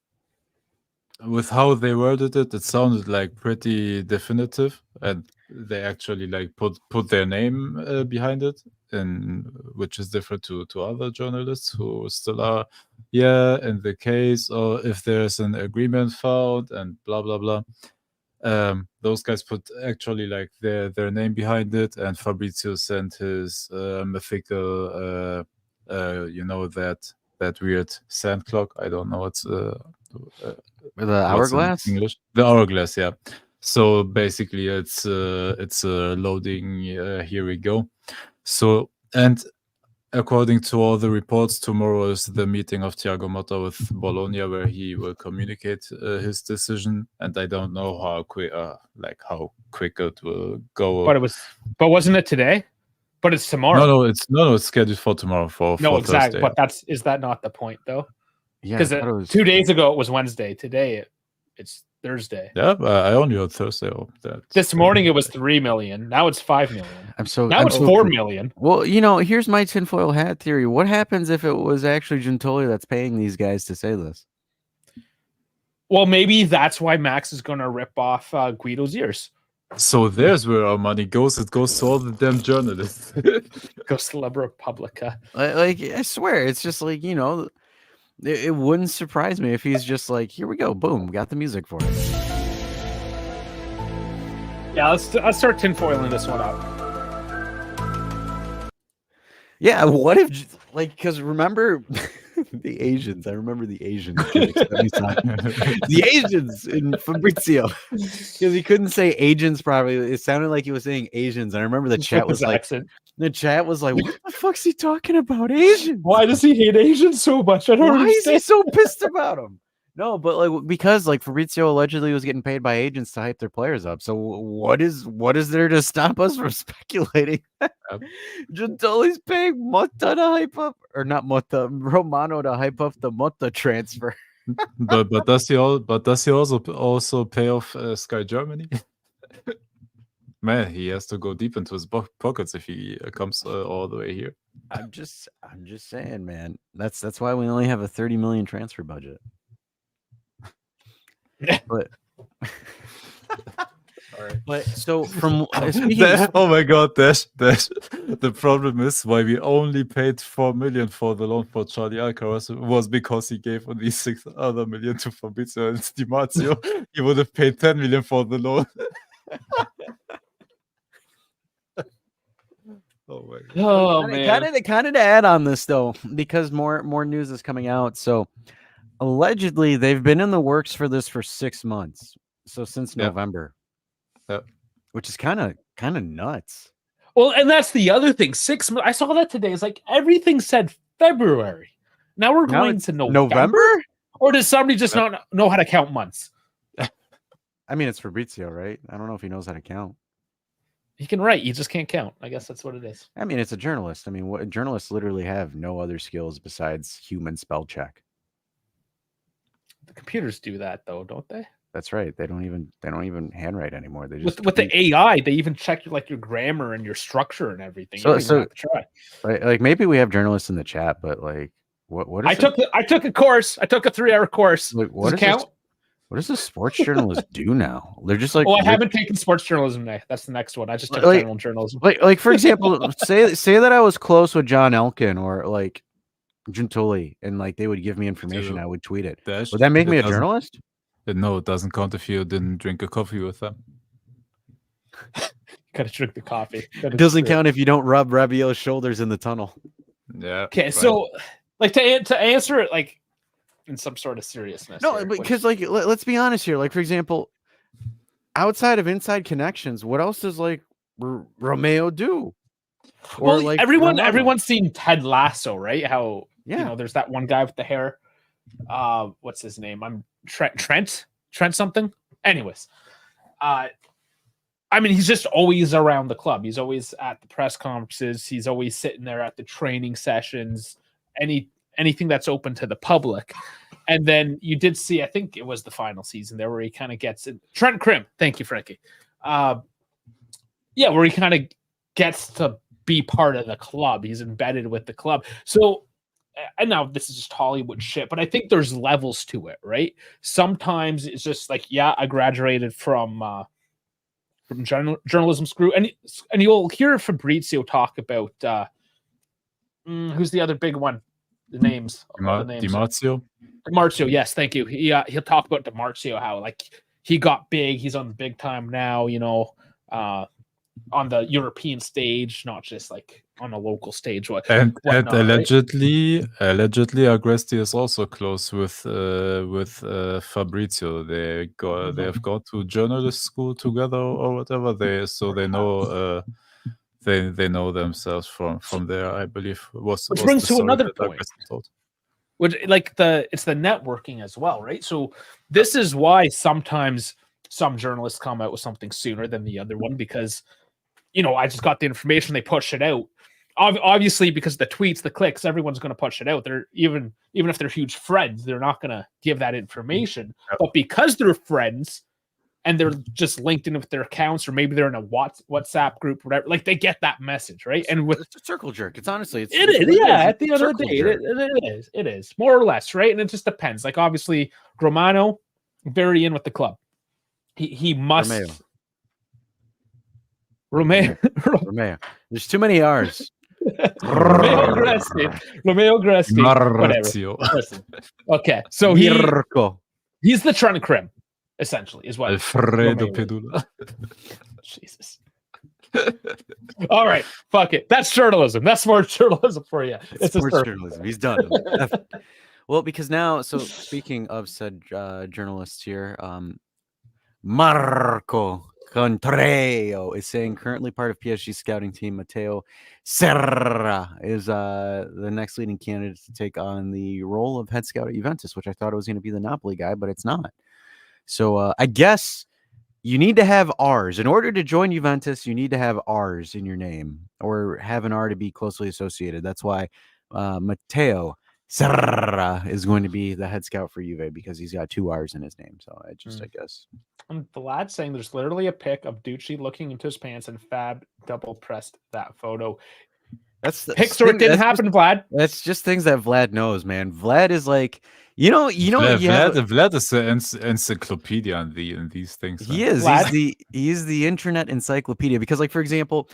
with how they worded it, it sounded like pretty definitive, and they actually like put their name behind it, and which is different to other journalists who still are, in the case, or if there's an agreement found, and blah blah blah. Those guys put actually like their name behind it, and Fabrizio sent his mythical, that weird sand clock. I don't know what's the hourglass. English, the hourglass, yeah. So basically, it's loading. Here we go. So, and according to all the reports, tomorrow is the meeting of Thiago Motta with Bologna, where he will communicate his decision. And I don't know how quick it will go. But wasn't it today? But it's tomorrow. No, it's scheduled for tomorrow for exactly. Thursday. But is that not the point though? Yeah, Because 2 days ago it was Wednesday. Today it's Thursday. Yeah, but I only heard Thursday. This morning it was 3 million. Now it's 5 million. It's 4 million. Well, here's my tinfoil hat theory. What happens if it was actually Giuntoli that's paying these guys to say this? Well, maybe that's why Max is going to rip off Guido's ears. So there's where our money goes. It goes to all the damn journalists. Goes to La Repubblica. Like, I swear, it's just like, it wouldn't surprise me if he's just like, here we go, boom, got the music for it. Yeah, let's start tinfoiling this one up. Yeah, what if, because remember the Asians? I remember the Asians. The Asians in Fabrizio, because he couldn't say agents properly. It sounded like he was saying Asians. I remember the chat was like, accent. The chat was like, what the fuck's he talking about? Asians? Why does he hate Asians so much? I don't Why understand. is he so pissed about them? No, but because Fabrizio allegedly was getting paid by agents to hype their players up. So what is there to stop us from speculating? Giuntoli's paying Motta to hype up, or not Motta, Romano to hype up the Motta transfer. but does he also pay off Sky Germany? Man, he has to go deep into his pockets if he comes all the way here. I'm just saying, man. That's why we only have a 30 million transfer budget. But all right. But so from oh my god, Dash. The problem is why we only paid 4 million for the loan for Charlie Alcaraz was because he gave only 6 other million to Fabrizio and Di Marzio. He would have paid 10 million for the loan. Oh my god. Oh man. Kind of to add on this though, because more news is coming out. So allegedly they've been in the works for this for 6 months. So since November. Yep. Which is kind of nuts. Well, and that's the other thing. 6 months. I saw that today. It's like everything said February. Now we're going to November? Or does somebody just not know how to count months? I mean, it's Fabrizio, right? I don't know if he knows how to count. He can write. You just can't count. I guess that's what it is. I mean, it's a journalist. I mean, what journalists literally have no other skills besides human spell check. The computers do that though, don't they? That's right. They don't even handwrite anymore. They just with the AI, they even check your grammar and your structure and everything. So have to try. Right, like maybe we have journalists in the chat, but like what is I took a course. I took a 3-hour course. Like, what does a sports journalist do now? They're just like, I haven't taken sports journalism today. That's the next one. I just took general journalism. Like for example, say that I was close with John Elkin or like Giuntoli, and like they would give me information, I would tweet it. Would that make me a journalist? No, it doesn't count if you didn't drink a coffee with them. Gotta drink the coffee. It doesn't count if you don't rub Rabiot's shoulders in the tunnel. Yeah. Okay, right. So like to answer it like in some sort of seriousness. No, because like let's be honest here. Like for example, outside of inside connections, what else does like Romeo do? Or like everyone's seen Ted Lasso, right? How there's that one guy with the hair. What's his name? I'm Trent something. Anyways, I mean, he's just always around the club. He's always at the press conferences. He's always sitting there at the training sessions. Anything that's open to the public. And then you did see, I think it was the final season there where he kind of gets in. Trent Krim. Thank you, Frankie. Where he kind of gets to be part of the club. He's embedded with the club. So, and now this is just Hollywood shit, but I think there's levels to it, right? Sometimes it's just like, I graduated from journalism school, and you'll hear Fabrizio talk about who's the other big one? The names. Di Marzio. Marzio, yes, thank you. He'll talk about Di Marzio, how like he got big. He's on the big time now. On the European stage, not just like on a local stage. And allegedly, Agresti is also close with Fabrizio. They have gone to journalist school together or whatever. They know they know themselves from there. I believe was Which was brings the to story another that point. Augustin told. Which it's the networking as well, right? So this is why sometimes some journalists come out with something sooner than the other one, because I just got the information, they push it out. Obviously, because the tweets, the clicks, everyone's going to push it out. They're even if they're huge friends, they're not going to give that information. Yep. But because they're friends and they're just linked in with their accounts, or maybe they're in a WhatsApp group, whatever, like they get that message, right? And with It's a circle jerk. It's honestly, it is, yeah. At the end of the circle day, jerk. it is more or less, right? And it just depends. Like obviously, Romano, very in with the club. He must. Romeo. There's too many R's. Romeo Gresti. Whatever. Marzio. Listen. Okay, so Mirko. he's the Trent Krim, essentially, is what Alfredo Romeo is. Pedula. Jesus. All right, fuck it. That's journalism. That's more journalism for you. It's Sports a journalism. He's done. Well, because now, so speaking of said journalists here, Marco Contreo is saying currently part of PSG scouting team Matteo Serra is the next leading candidate to take on the role of head scout at Juventus, which I thought it was going to be the Napoli guy, but it's not. So I guess you need to have R's. In order to join Juventus, you need to have R's in your name or have an R to be closely associated. That's why Matteo Serra is going to be the head scout for Juve, because he's got 2 R's in his name. So I guess. And Vlad saying there's literally a pic of Ducci looking into his pants, and Fab double pressed that photo. That's the Pics or it didn't happen, Vlad. That's just things that Vlad knows, man. Vlad is like, you know, Vlad is the encyclopedia in these things. He man. is. He's the internet encyclopedia, because, like, for example,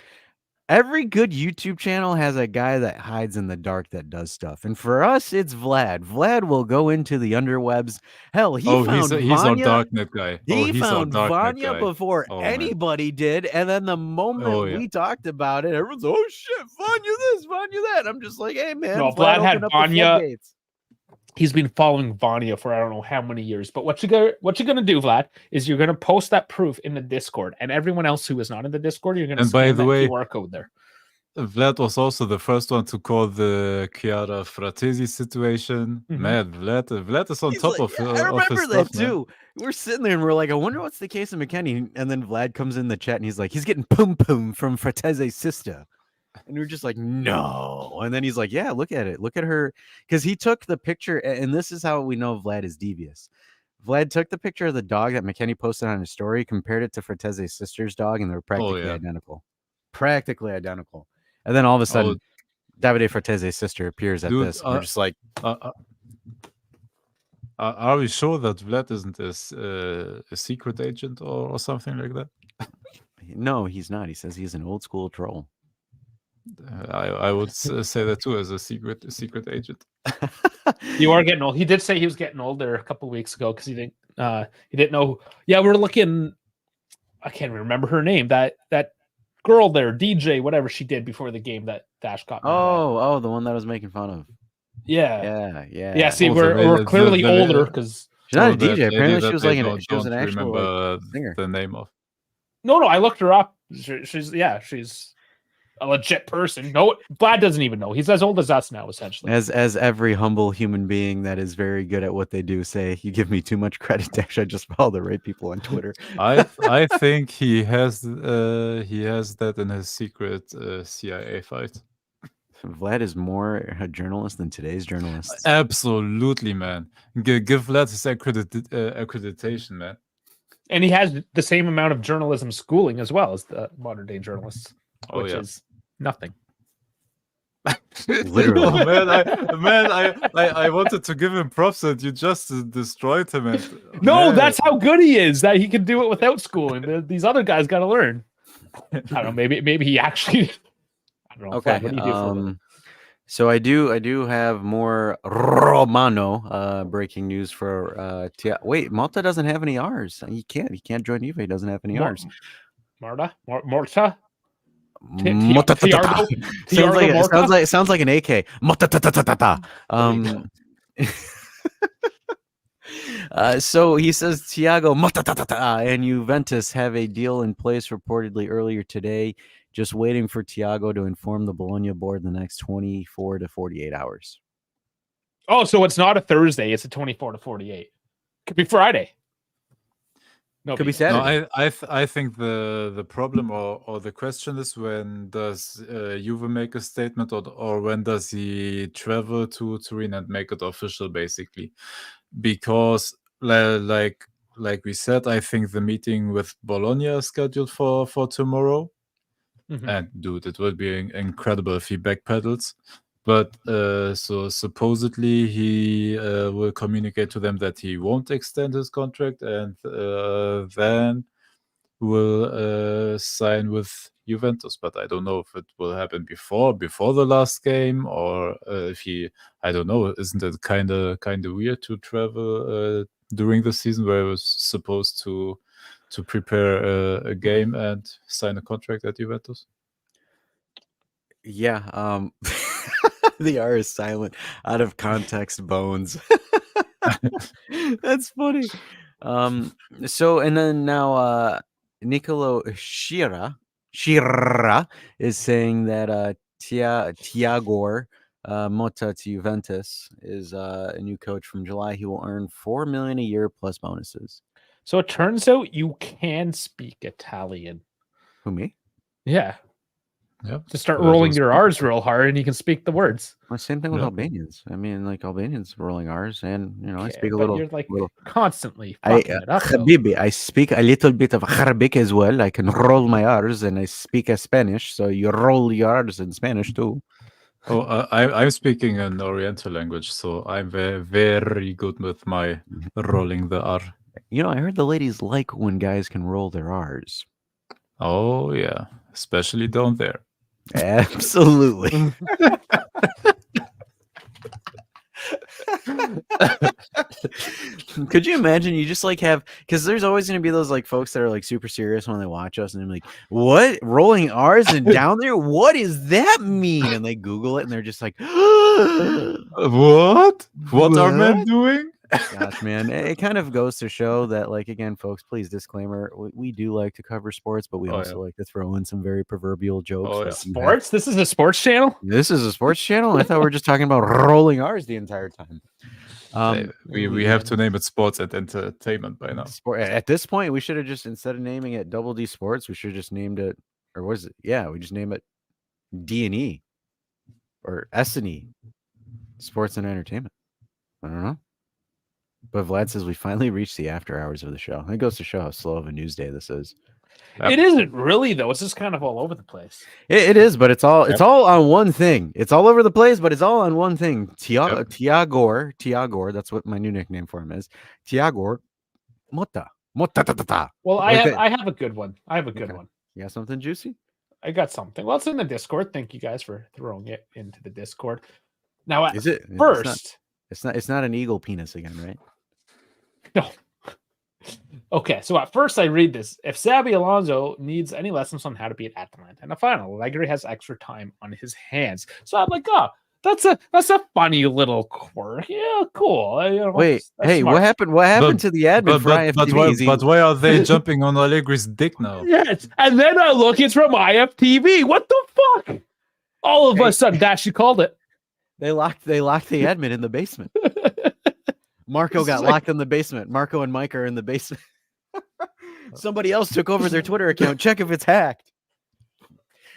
every good YouTube channel has a guy that hides in the dark that does stuff. And for us, it's Vlad. Vlad will go into the underwebs. Hell, he's our darknet guy. He found Vanya before anybody did. And then the moment we talked about it, everyone's, oh shit, Vanya this, Vanya that. I'm just like, hey man, no, Vlad had Vanya. He's been following Vanya for I don't know how many years. But what you're gonna do, Vlad, is you're gonna post that proof in the Discord, and everyone else who is not in the Discord, you're gonna scan that QR code there. Vlad was also the first one to call the Chiara Fratesi situation. Mm-hmm. Man, Vlad is on top of I remember his that stuff, too. Man. We're sitting there and we're like, I wonder what's the case of McKenny. And then Vlad comes in the chat and he's like, he's getting pum pum from Fratese's sister. And we're just like, no. And then he's like, yeah, look at it. Look at her. Because he took the picture. And this is how we know Vlad is devious. Vlad took the picture of the dog that McKenny posted on his story, compared it to Fratese's sister's dog, and they were practically identical. Practically identical. And then all of a sudden, Davide Fratese's sister appears at this. We're just like, are we sure that Vlad isn't a secret agent or something like that? No, he's not. He says he's an old school troll. I would say that too, as a secret agent. You are getting old. He did say he was getting older a couple of weeks ago because he didn't know. Yeah, we're looking. I can't even remember her name. That girl there, DJ, whatever she did before the game that Dash got. Oh, the one that I was making fun of. Yeah. See, we're clearly older because she's not a DJ. Apparently, she was like she was an actual singer. The name of. No, I looked her up. She's a legit person. No, Vlad doesn't even know. He's as old as us now, essentially. As every humble human being that is very good at what they do say, you give me too much credit. Actually, I just follow the right people on Twitter. I think he has that in his secret CIA fight. Vlad is more a journalist than today's journalists. Absolutely, man. Give Vlad his accreditation, man. And he has the same amount of journalism schooling as well as the modern day journalists, which is nothing. Literally. I wanted to give him props that you just destroyed him. That's how good he is, that he can do it without schooling. These other guys got to learn. I don't know. Maybe he actually. I don't know. Okay. What do you do for him? So I do have more Romano breaking news for wait, Malta doesn't have any R's. He can't join Juve. He doesn't have any R's. Morta? Sounds like an AK. So he says Thiago and Juventus have a deal in place reportedly earlier today. Just waiting for Thiago to inform the Bologna board in the next 24 to 48 hours. Oh, so it's not a Thursday. It's a 24 to 48. Could be Friday. No, Could be big deal. Saturday. No, I think the problem or the question is, when does Juve make a statement, or when does he travel to Turin and make it official, basically? Because like we said, I think the meeting with Bologna is scheduled for tomorrow. Mhm. And dude, it would be incredible if he backpedals. But so supposedly he will communicate to them that he won't extend his contract, and then will sign with Juventus. But I don't know if it will happen before the last game, or if he, I don't know. Isn't it kind of weird to travel during the season where I was supposed to prepare a game and sign a contract at Juventus? Yeah. The R is silent. Out of context, bones. That's funny. So, and then now Nicolo Shira is saying that Thiago Motta to Juventus is a new coach from July. He will earn $4 million a year plus bonuses. So it turns out you can speak Italian. Who, me? Yeah. Yep. Just start Those rolling was your people. R's real hard and you can speak the words. Well, same thing with Yep. Albanians. I mean, like Albanians rolling R's, and I Okay, speak a but little. you're like little constantly I, fucking it up. though. Habibi, I speak a little bit of Arabic as well. I can roll my R's, and I speak Spanish. So you roll your R's in Spanish too. Oh, I'm speaking an Oriental language, so I'm very good with my rolling the R. You know, I heard the ladies like when guys can roll their R's. Oh yeah, especially down there. Absolutely. Could you imagine you just like have, because there's always going to be those like folks that are like super serious when they watch us and they're like, what, rolling R's and down there, what does that mean? And they Google it and they're just like, What are men What? doing? gosh, man, it kind of goes to show that, like, again, folks, please disclaimer, we do like to cover sports, but we Oh, also yeah. like to throw in some very proverbial jokes. Oh, like yeah. you have- Sports? This is a sports channel? This is a sports channel. I thought we were just talking about rolling R's the entire time. We have to name it sports and entertainment by now. At this point, we should have just, instead of naming it Double D Sports, we should have just named it, or was it? Yeah, we just name it D&E or S&E, Sports and Entertainment. I don't know. But Vlad says we finally reached the after hours of the show. It goes to show how slow of a news day this is. Yep. It isn't really though. It's just kind of all over the place. It is, but it's all Yep. on one thing. It's all over the place, but it's all on one thing. Yep. Tiagor, that's what my new nickname for him is. Tiagor Motta. Motta. Well, Okay. I have a good one. I have a good Okay. one. You got something juicy? I got something. Well, it's in the Discord. Thank you guys for throwing it into the Discord. Now, at Is it first, It's not an eagle penis again, right? no. Okay, so at first I read this. If Xabi Alonso needs any lessons on how to beat Atalanta in the final, Allegri has extra time on his hands. So I'm like, oh, that's a funny little quirk. Yeah, cool. You know, Wait, that's hey, smart. what happened? What happened But- to the admin for IFTV? but why are they jumping on Allegri's dick now? Yes, and then I look, it's from IFTV. What the fuck? All of Hey. a sudden, Dashy called it. They locked the admin in the basement. Marco This got is like- locked in the basement. Marco and Mike are in the basement. Somebody else took over their Twitter account. Check if it's hacked.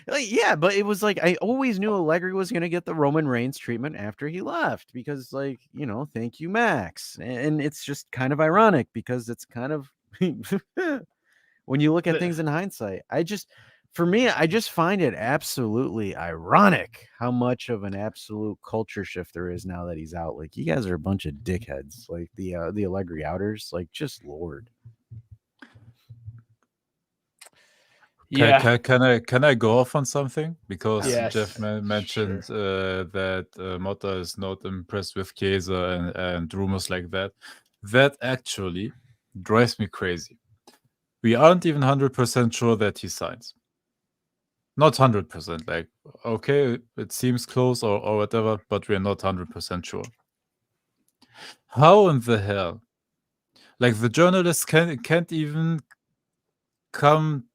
Like, yeah, but it was like I always knew Allegri was going to get the Roman Reigns treatment after he left because, like, you know, thank you, Max. And it's just kind of ironic because it's kind of when you look at things in hindsight. For me, I just find it absolutely ironic how much of an absolute culture shift there is now that he's out. Like, you guys are a bunch of dickheads. Like the Allegri outers, like, just Lord. Yeah. Can I go off on something? Because Yes, Jeff mentioned that Motta is not impressed with Chiesa and rumors like that. That actually drives me crazy. We aren't even 100% sure that he signs. Not 100%. Like, okay, it seems close or whatever, but we're not 100% sure. How in the hell Like the journalists can't even come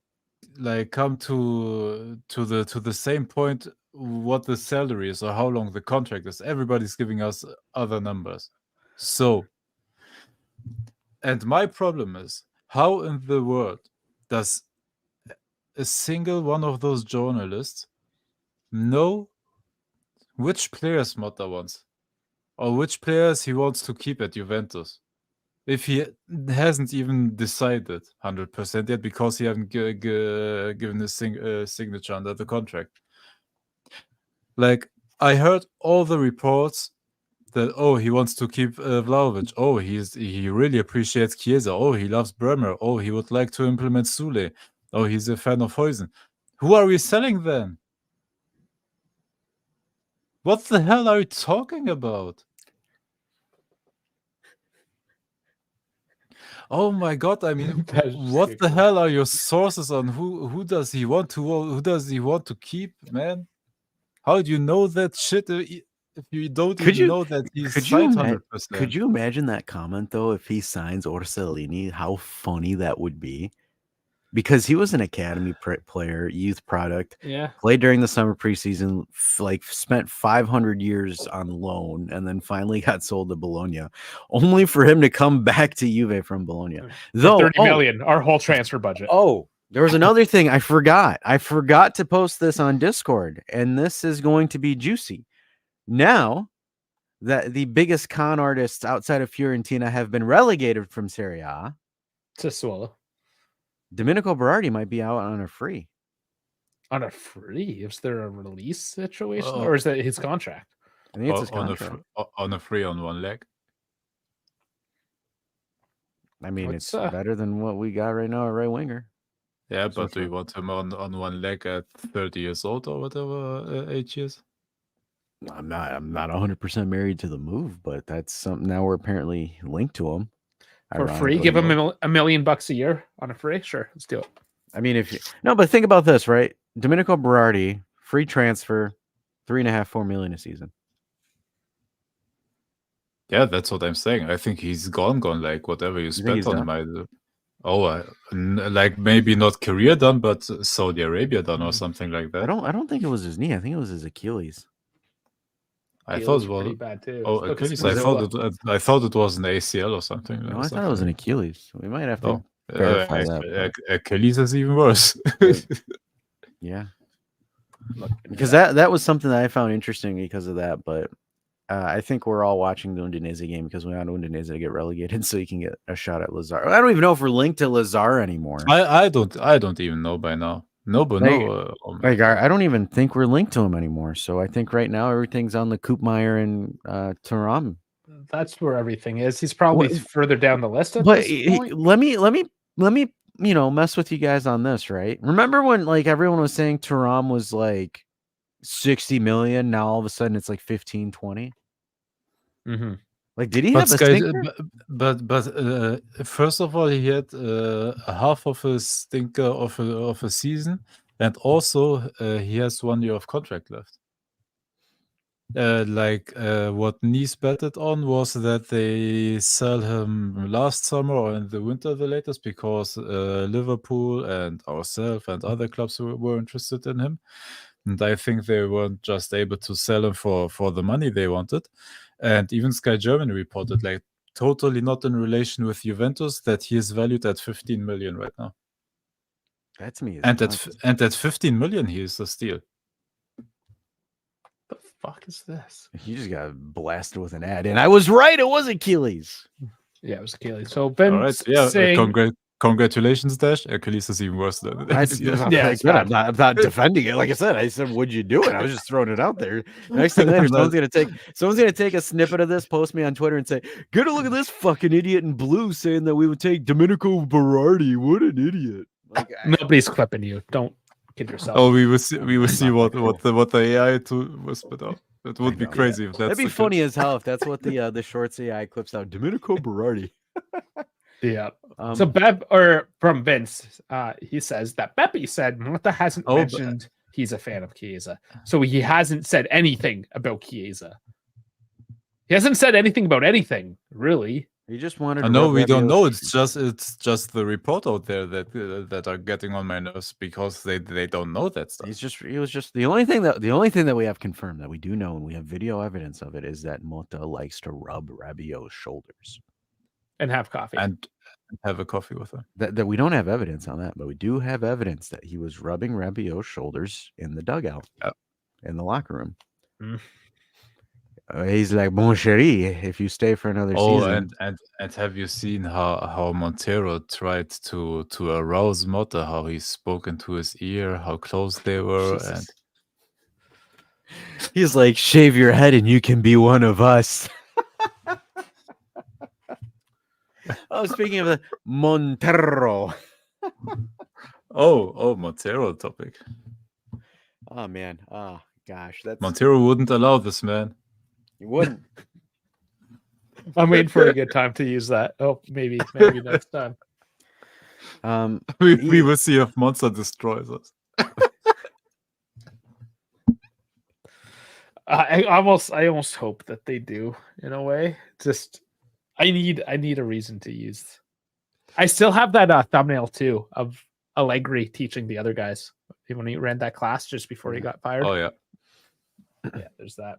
to the same point what the salary is or how long the contract is. Everybody's giving us other numbers. So, and my problem is, how in the world does a single one of those journalists know which players Motta wants or which players he wants to keep at Juventus? If he hasn't even decided 100% yet because he hasn't given his signature under the contract. Like, I heard all the reports that, he wants to keep Vlahovic. He really appreciates Chiesa. He loves Bremer. He would like to implement Sule. He's a fan of Huijsen. Who are we selling then? What the hell are you talking about? Oh my god! I mean, what the hell are your sources on who does he want to keep, man? How do you know that shit if you don't even know that he's signed 100%? Could you imagine that comment though? If he signs Orsolini, how funny that would be. Because he was an academy player, youth product. Yeah. Played during the summer preseason, spent 500 years on loan, and then finally got sold to Bologna, only for him to come back to Juve from Bologna. Though 30 million, our whole transfer budget. There was another thing I forgot. I forgot to post this on Discord, and this is going to be juicy. Now that the biggest con artists outside of Fiorentina have been relegated from Serie A, to Sassuolo. Domenico Berardi might be out on a free. On a free? Is there a release situation, or is that his contract? I think it's his contract. On a free on one leg. I mean, it's better than what we got right now at right winger. Yeah, but do you want him on one leg at 30 years old or whatever age he is? I'm not 100% married to the move, but that's something now we're apparently linked to him. For free, give him $1 million a year on a free. Sure, let's do it. I mean, but think about this, right? Domenico Berardi, free transfer, $3.5-4 million a season. Yeah, that's what I'm saying. I think he's gone. Like whatever you spent on him. Like maybe not career done, but Saudi Arabia done or something like that. I don't think it was his knee. I think it was his Achilles. I thought it was pretty bad too. Achilles. I thought it was an ACL or something. No, I thought it was an Achilles. We might have to verify that. Achilles is even worse. Yeah, because that was something that I found interesting because of that. But I think we're all watching the Udinese game because we want Udinese to get relegated so you can get a shot at Lazar. I don't even know if we're linked to Lazar anymore. I don't even know by now. No, but I don't even think we're linked to him anymore. So I think right now everything's on the Koopmeier and Thuram. That's where everything is. He's probably further down the list. Let me mess with you guys on this. Right? Remember when like everyone was saying Thuram was like 60 million? Now all of a sudden it's like 15, 20. Mm-hmm. Like, did he have a stinker? But first of all, he had half of a stinker of a season, and also he has 1 year of contract left. What Nice betted on was that they sell him last summer or in the winter the latest because Liverpool and ourselves and other clubs were interested in him. And I think they weren't just able to sell him for the money they wanted. And even Sky Germany reported, like, totally not in relation with Juventus, that he is valued at 15 million right now. That's me. And at 15 million, he is a steal. The fuck is this? He just got blasted with an ad, and I was right. It was Achilles. Yeah, it was Achilles. So Ben, saying, congratulations, Dash. Achilles is even worse than I'm not defending it. Like I said, would you do it? I was just throwing it out there. Next thing later, someone's gonna take a snippet of this, post me on Twitter, and say, "Get a look at this fucking idiot in blue saying that we would take Domenico Berardi. What an idiot!" Like, nobody's clipping you. Don't kid yourself. Oh, we will see what the AI tool was put out. That would be crazy. If that's that'd be funny as hell if that's what the shorts AI clips out. Domenico Berardi. Yeah. So from Vince, he says that Beppe said Motta hasn't mentioned he's a fan of Chiesa. So he hasn't said anything about Chiesa. He hasn't said anything about anything, really. He just wanted. I to know rub we don't Rabiot's know. feet. It's just the report out there that are getting on my nerves because they don't know that stuff. He was just the only thing that we have confirmed that we do know and we have video evidence of it is that Mota likes to rub Rabiot's shoulders. And have coffee. And have a coffee with her. That we don't have evidence on that, but we do have evidence that he was rubbing Rabiot's shoulders in the dugout, in the locker room. Mm. He's like, "Bon chéri, if you stay for another season." And have you seen how Montero tried to arouse Mota? How he spoke into his ear, how close they were, Jesus. and He's like, "Shave your head and you can be one of us." Oh, speaking of the Montero. oh, Montero topic. Oh man. Oh gosh, that's Montero wouldn't allow this, man. you wouldn't. I'm waiting for a good time to use that. Oh, maybe next time. We will see if Monster destroys us. I almost hope that they do in a way. Just I need a reason to use. I still have that thumbnail too of Allegri teaching the other guys when he ran that class just before he got fired. Oh yeah. Yeah, there's that.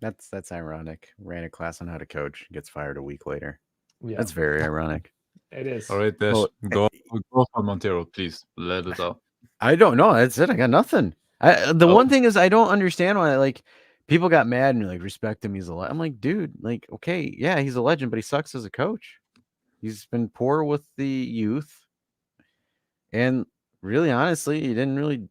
That's ironic. Ran a class on how to coach, gets fired a week later. Yeah, That's very ironic. it is. All right, Dash, Well, go for Montero, please. Let it out. I don't know. That's it. I got nothing. One thing is I don't understand why like people got mad and you're like respect him. He's a legend. I'm like, dude, like, okay, yeah, he's a legend, but he sucks as a coach. He's been poor with the youth, and really, honestly, he didn't really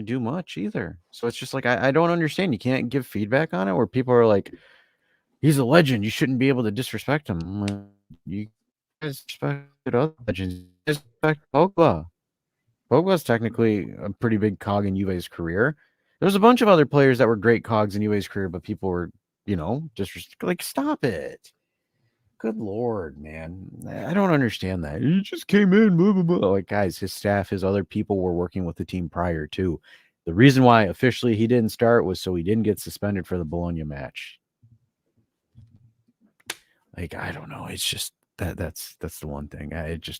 do much either. So it's just like I don't understand. You can't give feedback on it where people are like, he's a legend. You shouldn't be able to disrespect him. I'm like, you guys respected other legends. You disrespect Pogba. Pogba's technically a pretty big cog in Juve's career. There's a bunch of other players that were great cogs in Juve's career, but people were, just like, stop it. Good Lord, man. I don't understand that. He just came in, blah, blah, blah. Like, guys, his staff, his other people were working with the team prior to. The reason why officially he didn't start was so he didn't get suspended for the Bologna match. Like, I don't know. It's just that's the one thing. It's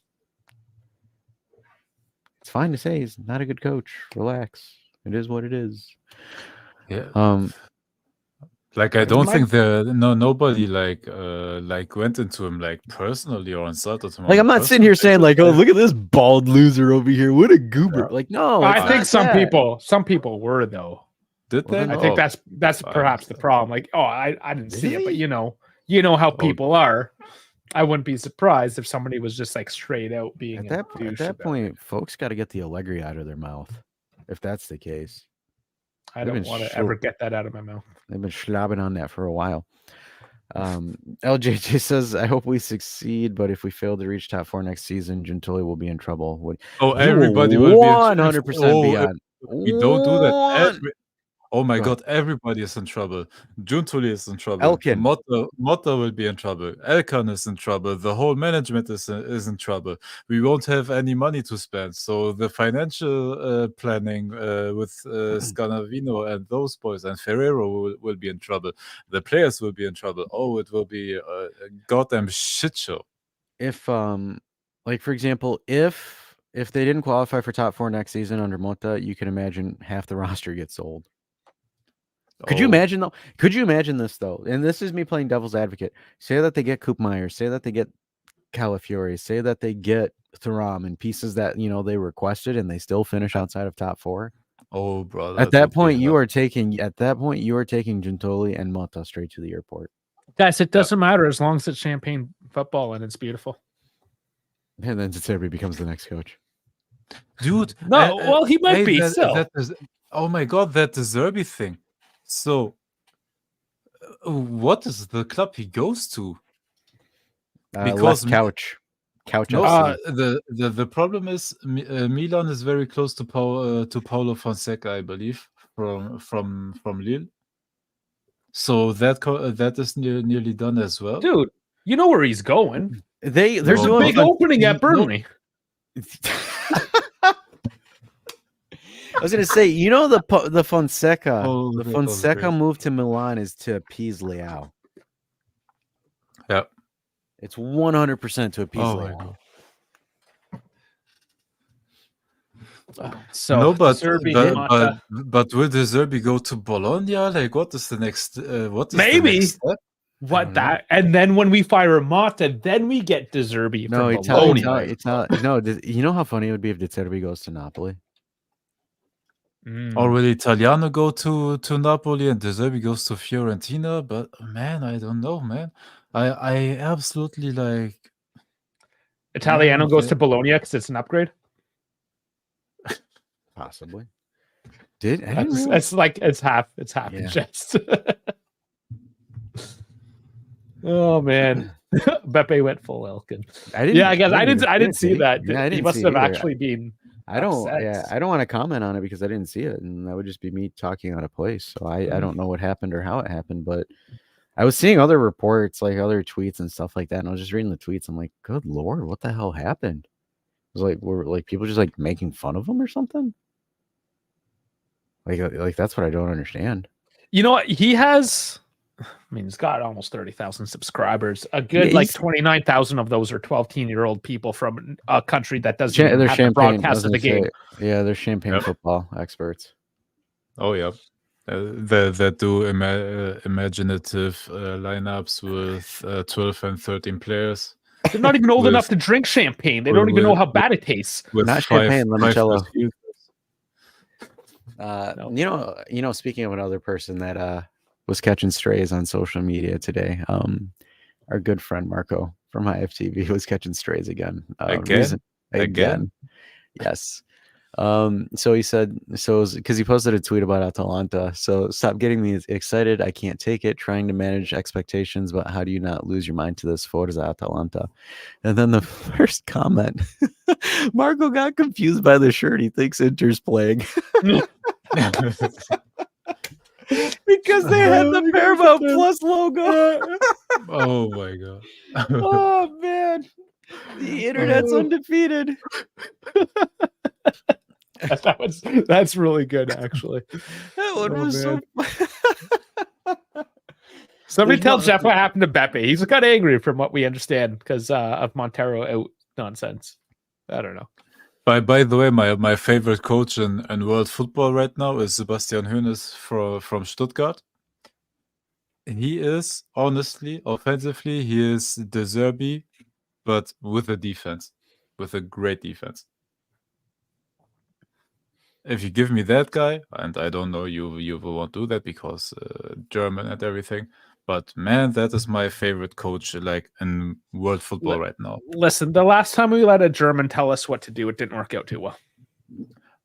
fine to say he's not a good coach. Relax. It is what it is. Yeah. Like I don't think nobody like went into him like personally or insulted him. Like I'm not sitting here saying like, oh, look at this bald loser over here. What a goober. Like, no. I think some people were though. Did they? I think that's perhaps the problem. Like, oh, I didn't see it, but you know how people are. I wouldn't be surprised if somebody was just like straight out being at that point, folks got to get the Allegri out of their mouth. If that's the case. I don't want to ever get that out of my mouth. They've been slobbing on that for a while. LJJ says, I hope we succeed, but if we fail to reach top 4 next season, Gentili will be in trouble. Everybody will 100% be on. We don't do that. Oh my God, everybody is in trouble. Giuntoli is in trouble. Elkin. Motta will be in trouble. Elkan is in trouble. The whole management is in trouble. We won't have any money to spend. So the financial planning with Scanavino and those boys and Ferrero will be in trouble. The players will be in trouble. Oh, it will be a goddamn shit show. If, like, for example, if they didn't qualify for top 4 next season under Motta, you can imagine half the roster gets sold. Could you imagine though? Could you imagine this though? And this is me playing devil's advocate. Say that they get Koopmeier, say that they get Calafiore, say that they get Thuram and pieces that they requested, and they still finish outside of top 4. Oh, brother! At that point, you are taking Giuntoli and Motta straight to the airport. Guys, it doesn't matter as long as it's champagne football and it's beautiful. And then Zerbi becomes the next coach. Dude, no, well, he might be. Oh my God, that De Zerbi thing. So, what is the club he goes to? Because couch. No, the problem is Milan is very close to Paulo Fonseca, I believe, from Lille. So that is nearly done as well. Dude, you know where he's going. There's a big opening at Burnley. I was gonna say, the Fonseca move to Milan is to appease Leao. Yeah. It's 100% to appease Oh my Leao. god. So No, but Zerbi, but will the Zerbi go to Bologna? Like, what is the next? What is the Maybe. next step? what that, and then when we fire Mata, then we get De Zerbi No, from it's Bologna. not. No, you know how funny it would be if De Zerbi goes to Napoli? Or will Italiano go to Napoli and De Zerbi goes to Fiorentina? But man, I don't know, man. I absolutely like. Italiano Man, goes to Bologna because it's an upgrade. Possibly. I didn't realize- It's like it's half Yeah. in jest. Oh man, Beppe went full Elkin. I guess I didn't see that. Yeah, I He didn't must see have it either. actually been. I don't. upset. Yeah, I don't want to comment on it because I didn't see it, and that would just be me talking out of place. So I don't know what happened or how it happened, but I was seeing other reports, like other tweets and stuff like that, and I was just reading the tweets. I'm like, good lord, what the hell happened? It was like, were like people just like making fun of him or something? Like that's what I don't understand. You know what? He has. I mean, he's got almost 30,000 subscribers. A good like 29,000 of those are 12-year-old people from a country that doesn't even They're have the champagne. broadcast of the game. Yeah, they're champagne Yep. football experts. Oh yeah, that do imaginative lineups with 12 and 13 players. They're not even old With- enough to drink champagne. They don't even know how bad it tastes. With Not five champagne, limoncello. midfielders. No. You know, speaking of another person that was catching strays on social media today, our good friend Marco from IFTV was catching strays again. Again. Yes. So he said, because he posted a tweet about Atalanta. So stop getting me excited. I can't take it. Trying to manage expectations, but how do you not lose your mind to this? Forza Atalanta. And then the first comment, Marco got confused by the shirt. He thinks Inter's playing. Because they had the Paramount Plus logo. Oh my god. Oh man, the internet's undefeated. That's really good, actually. That one was so. Somebody There's tell no- Jeff what happened to Beppe. He's got angry from what we understand because of Montero out nonsense. I don't know. By the way, my favorite coach in world football right now is Sebastian Hoeneß from Stuttgart. He is, honestly, offensively, he is De Zerbi, but with a defense, with a great defense. If you give me that guy, and I don't know you will want to do that because German and everything, but man, that is my favorite coach like in world football right now. Listen, the last time we let a German tell us what to do, it didn't work out too well.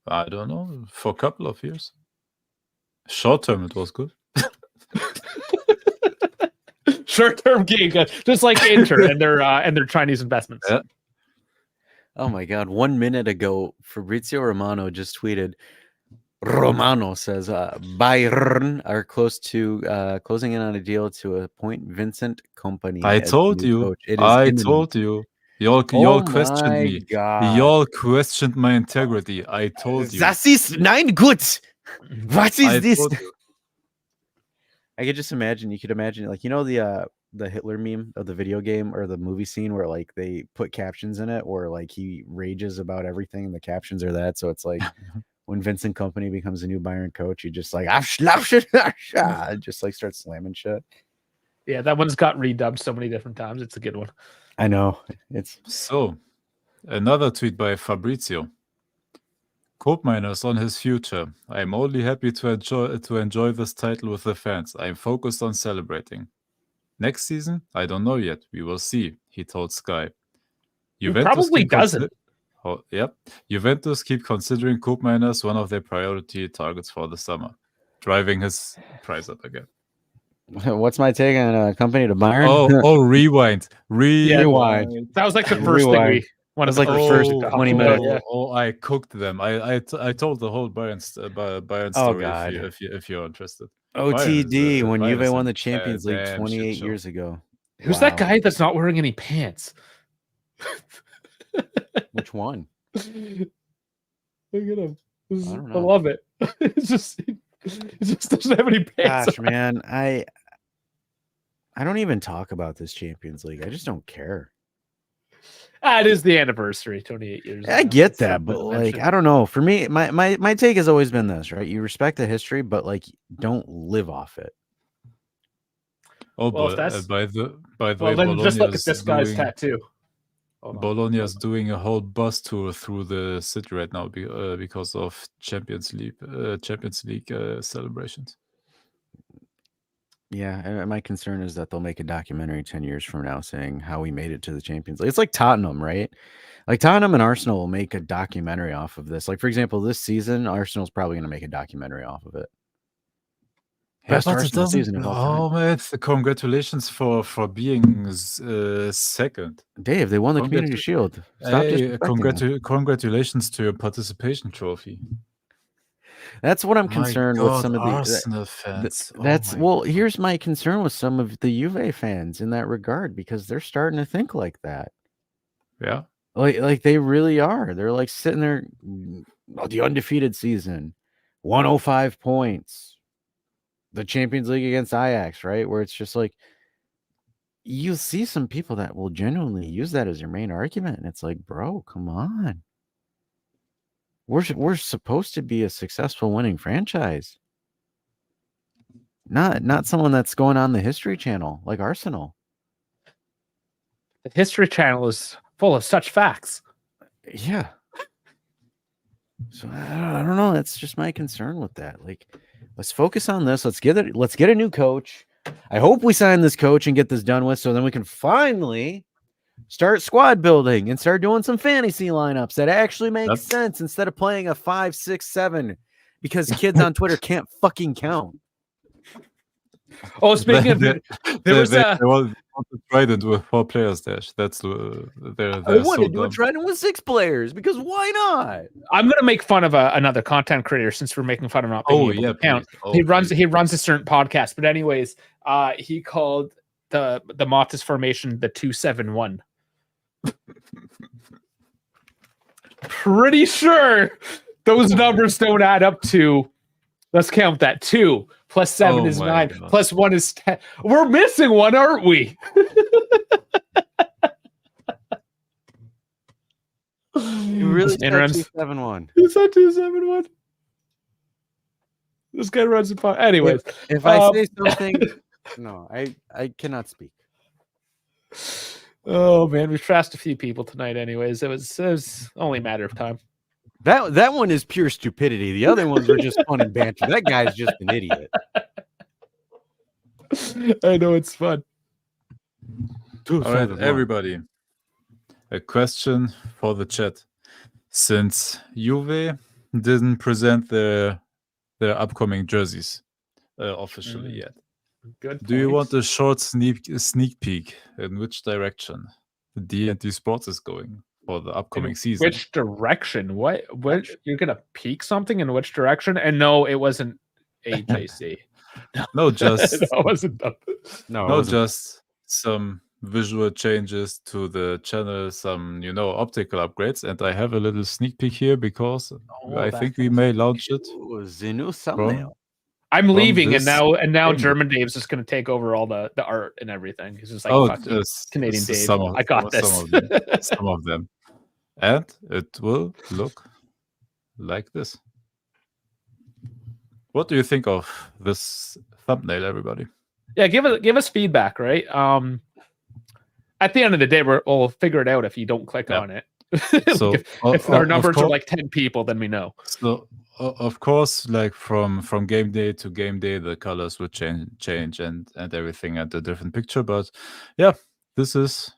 I don't know, for a couple of years. Short term, it was good. Short-term gain, just like Inter and their Chinese investments. Yeah. Oh my God! 1 minute ago, Fabrizio Romano just tweeted. Romano says Bayern are close to closing in on a deal to appoint Vincent Kompany. I told you. I told you. Y'all questioned me. Y'all questioned my integrity. I told you. Das ist nein gut. What is this? told you. I could just imagine. You could imagine, like, you know, the Hitler meme of the video game or the movie scene where like they put captions in it, or like he rages about everything. And the captions are that, so it's like. When Vincent Kompany becomes a new Bayern coach, he just like just like starts slamming shit. Yeah, that one's got redubbed so many different times. It's a good one. I know. It's So, another tweet by Fabrizio. Koopmeiners on his future. I'm only happy to enjoy this title with the fans. I'm focused on celebrating. Next season, I don't know yet. We will see, he told Sky. He probably doesn't. Oh, yep. Juventus keep considering Koopmeiners one of their priority targets for the summer, driving his price up again. what's my take on Kompany to Bayern? Oh, rewind. Rewind. That was like the first thing we wanted. That was like the first 20 minutes. Yeah. Oh, I cooked them. I told the whole Bayern Oh, story God. if you're interested. OTD when Bayern Juve is won a the Champions League damn 28 shit show. years ago. Who's that guy that's not wearing any pants? Which one? Look at him. I I don't know. love it. It just doesn't have any pants. Gosh, man, I don't even talk about this Champions League. I just don't care. It is the anniversary, 28 years. I get that, but like, I don't know. For me, my take has always been this, right? You respect the history, but like, don't live off it. Oh, Well, if but that's by the way, then just look at Bologna's this guy's doing tattoo. Hold on. Bologna's doing a whole bus tour through the city right now because of Champions League celebrations. Yeah, and my concern is that they'll make a documentary 10 years from now saying how we made it to the Champions League. It's like Tottenham, right? Like Tottenham and Arsenal will make a documentary off of this. Like, for example, this season, Arsenal's probably going to make a documentary off of it. Best but it Arsenal doesn't. season of all time. Oh man, congratulations for being second. Dave, they won the Community Shield. Stop Hey, disrespecting them. congratulations to your participation trophy. That's what I'm My concerned with God, some of the Arsenal fans. that's Oh my well, here's my concern with some of the Juve fans in that regard, because they're starting to think like that. yeah. Like they really are. They're like sitting there, the undefeated season, 105 points, the Champions League against Ajax, right? Where it's just like, you'll see some people that will genuinely use that as their main argument. And it's like, bro, come on. We're supposed to be a successful winning franchise. Not someone that's going on the History Channel like Arsenal. The History Channel is full of such facts. Yeah. So I don't know. That's just my concern with that. Like, let's focus on this. Let's get a new coach. I hope we sign this coach and get this done with, so then we can finally start squad building and start doing some fantasy lineups that actually make sense instead of playing a 5, 6, 7 because kids on Twitter can't fucking count. Oh, speaking of it, there was they want to trident with 4 players, Dash. That's they're I want so to do a dumb. trident with 6 players because why not? I'm gonna make fun of another content creator since we're making fun of not being able to count. Oh, he runs a certain podcast, but anyways, he called the Mottes formation the 2-7-1. Pretty sure those numbers don't add up to. Let's count that. 2 plus 7 is 9. God. Plus 1 is 10. We're missing one, aren't we? You really said Interims. 2-7-1. Is that 2-7-1? This guy runs a podcast. Anyways, If I say something, no, I cannot speak. Oh man, we've trashed a few people tonight. Anyways, it was only a matter of time. That one is pure stupidity. The other ones were just fun and banter. That guy's just an idiot. I know it's fun. All right, everybody. A question for the chat. Since Juve didn't present their upcoming jerseys officially yet, Good. do you want a short sneak peek in which direction D&D Sports is going for the upcoming season? Which direction? What you're gonna peek something in which direction? And no, it wasn't AJC. No, just That wasn't done. no, just some visual changes to the channel, some optical upgrades, and I have a little sneak peek here because I think we may launch it. Ooh, the new thumbnail. I'm leaving, and this now game. German Dave's just going to take over all the art and everything. He's just like, Oh, fuck you, Canadian Dave. some of, I got this. some of them, and it will look like this. What do you think of this thumbnail, everybody? Yeah, give us feedback, right? At the end of the day, we'll figure it out if you don't click on it. So if our numbers are like 10 people, then we know. So of course, like from game day to game day, the colors will change and everything and the different picture. But yeah, this is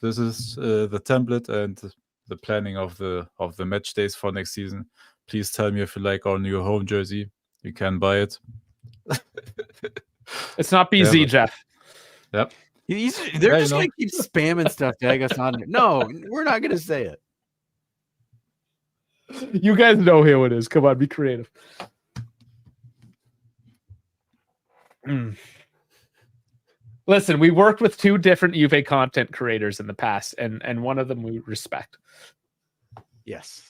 the template and the planning of the match days for next season. Please tell me if you like our new home jersey. You can buy it. It's not BZ, Jeff. Yep. They're just gonna keep spamming stuff to egg us on. No, we're not gonna say it. You guys know who it is. Come on, be creative. Listen, we worked with 2 different Juve content creators in the past, and one of them we respect. Yes.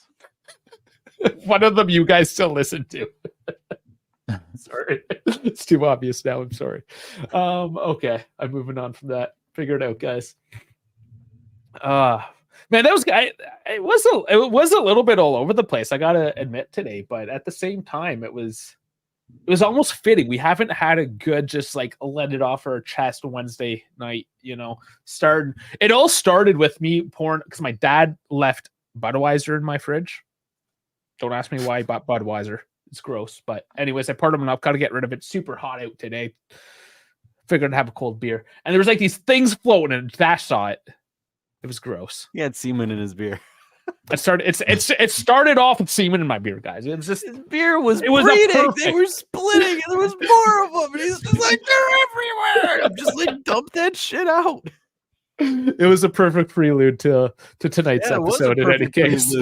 One of them you guys still listen to. Sorry. It's too obvious now. I'm sorry. Okay. I'm moving on from that. Figure it out, guys. Man, that was it was a little bit all over the place, I gotta admit today, but at the same time, it was almost fitting. We haven't had a good just like let it off our chest Wednesday night, It all started with me pouring because my dad left Budweiser in my fridge. Don't ask me why he bought Budweiser. It's gross. But anyways, I poured them up, gotta get rid of it. Super hot out today. Figured I'd have a cold beer. And there was like these things floating and Dash saw it. It was gross. He had semen in his beer. It started off with semen in my beer, guys. It's just His beer was it was bleeding. They were splitting, and there was more of them. And he's just like, they're everywhere. I'm just like, dump that shit out. It was a perfect prelude to tonight's episode. In any case,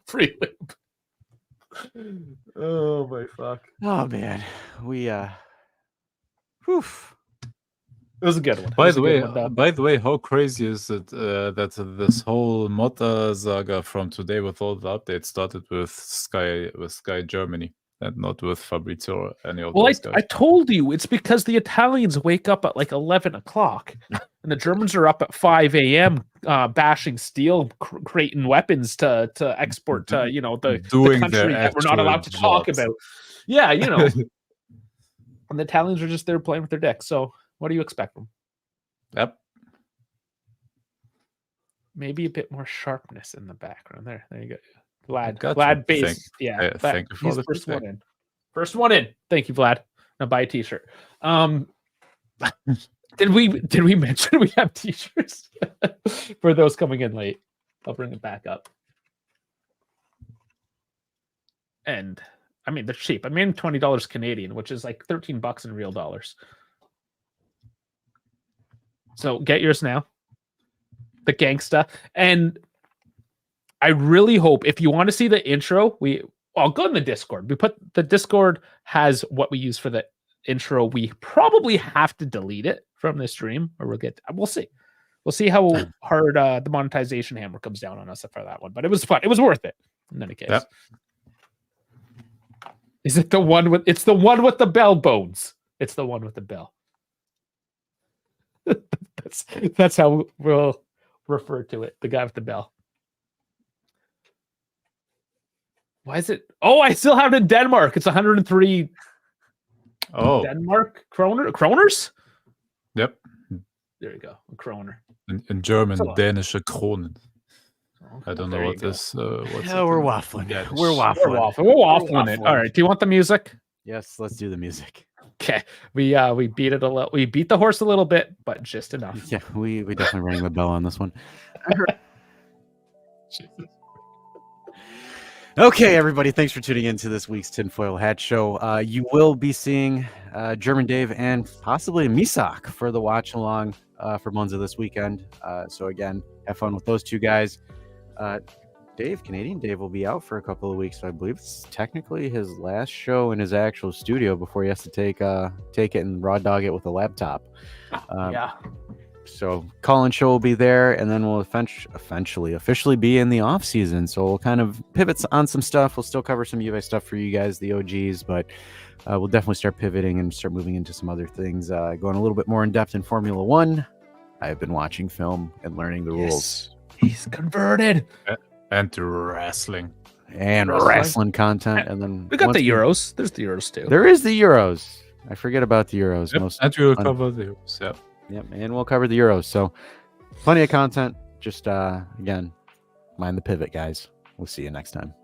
prelude. Oh my fuck! Oh man, we whew. It was a good one. By the way, how crazy is it that this whole Motta saga from today with all the updates started with Sky Germany and not with Fabrizio or any of those guys? I told you it's because the Italians wake up at like 11 o'clock and the Germans are up at 5 a.m. Bashing steel, creating weapons to export to the country that we're not allowed to talk about. Yeah, and the Italians are just there playing with their dicks. So what do you expect from? Yep. Maybe a bit more sharpness in the background. There you go. Vlad base. Thank you for the first one in. First one in. Thank you, Vlad. Now buy a t-shirt. Did we mention we have t-shirts for those coming in late? I'll bring it back up. And I mean they're cheap. I mean $20 Canadian, which is like $13 in real dollars. So get yours now. The gangsta. And I really hope if you want to see the intro, I'll go in the Discord. The Discord has what we use for the intro. We probably have to delete it from the stream, or we'll see. We'll see how hard the monetization hammer comes down on us for that one. But it was fun. It was worth it in any case. Yep. Is it the one with? It's the one with the bell bones. It's the one with the bell. That's how we'll refer to it. The guy with the bell. Why is it? Oh, I still have it in Denmark. It's 103. Oh, Denmark kroners. Yep. There you go. A kroner. In German, Danish kronen. I don't know what this. We're waffling. We're waffling. We're waffling it. All right. Do you want the music? Yes. Let's do the music. Okay. We beat it a little. We beat the horse a little bit, but just enough. Yeah. We definitely rang the bell on this one. Okay, everybody. Thanks for tuning in to this week's Tinfoil Hat Show. You will be seeing German Dave and possibly Misak for the watch along for Monza this weekend. So again, have fun with those two guys. Canadian Dave will be out for a couple of weeks. So I believe it's technically his last show in his actual studio before he has to take it and raw dog it with a laptop. Yeah. So call-in show will be there, and then we'll officially be in the off season. So we'll kind of pivot on some stuff. We'll still cover some Juve stuff for you guys, the OGs, but we'll definitely start pivoting and start moving into some other things. Going a little bit more in depth in Formula One. I have been watching film and learning the rules. He's converted. And wrestling content, and then we got the Euros. There's the Euros too. There is the Euros. I forget about the Euros. Yep, and we'll cover the Euros. Yep. Yep, and we'll cover the Euros. So plenty of content. Just again, mind the pivot, guys. We'll see you next time.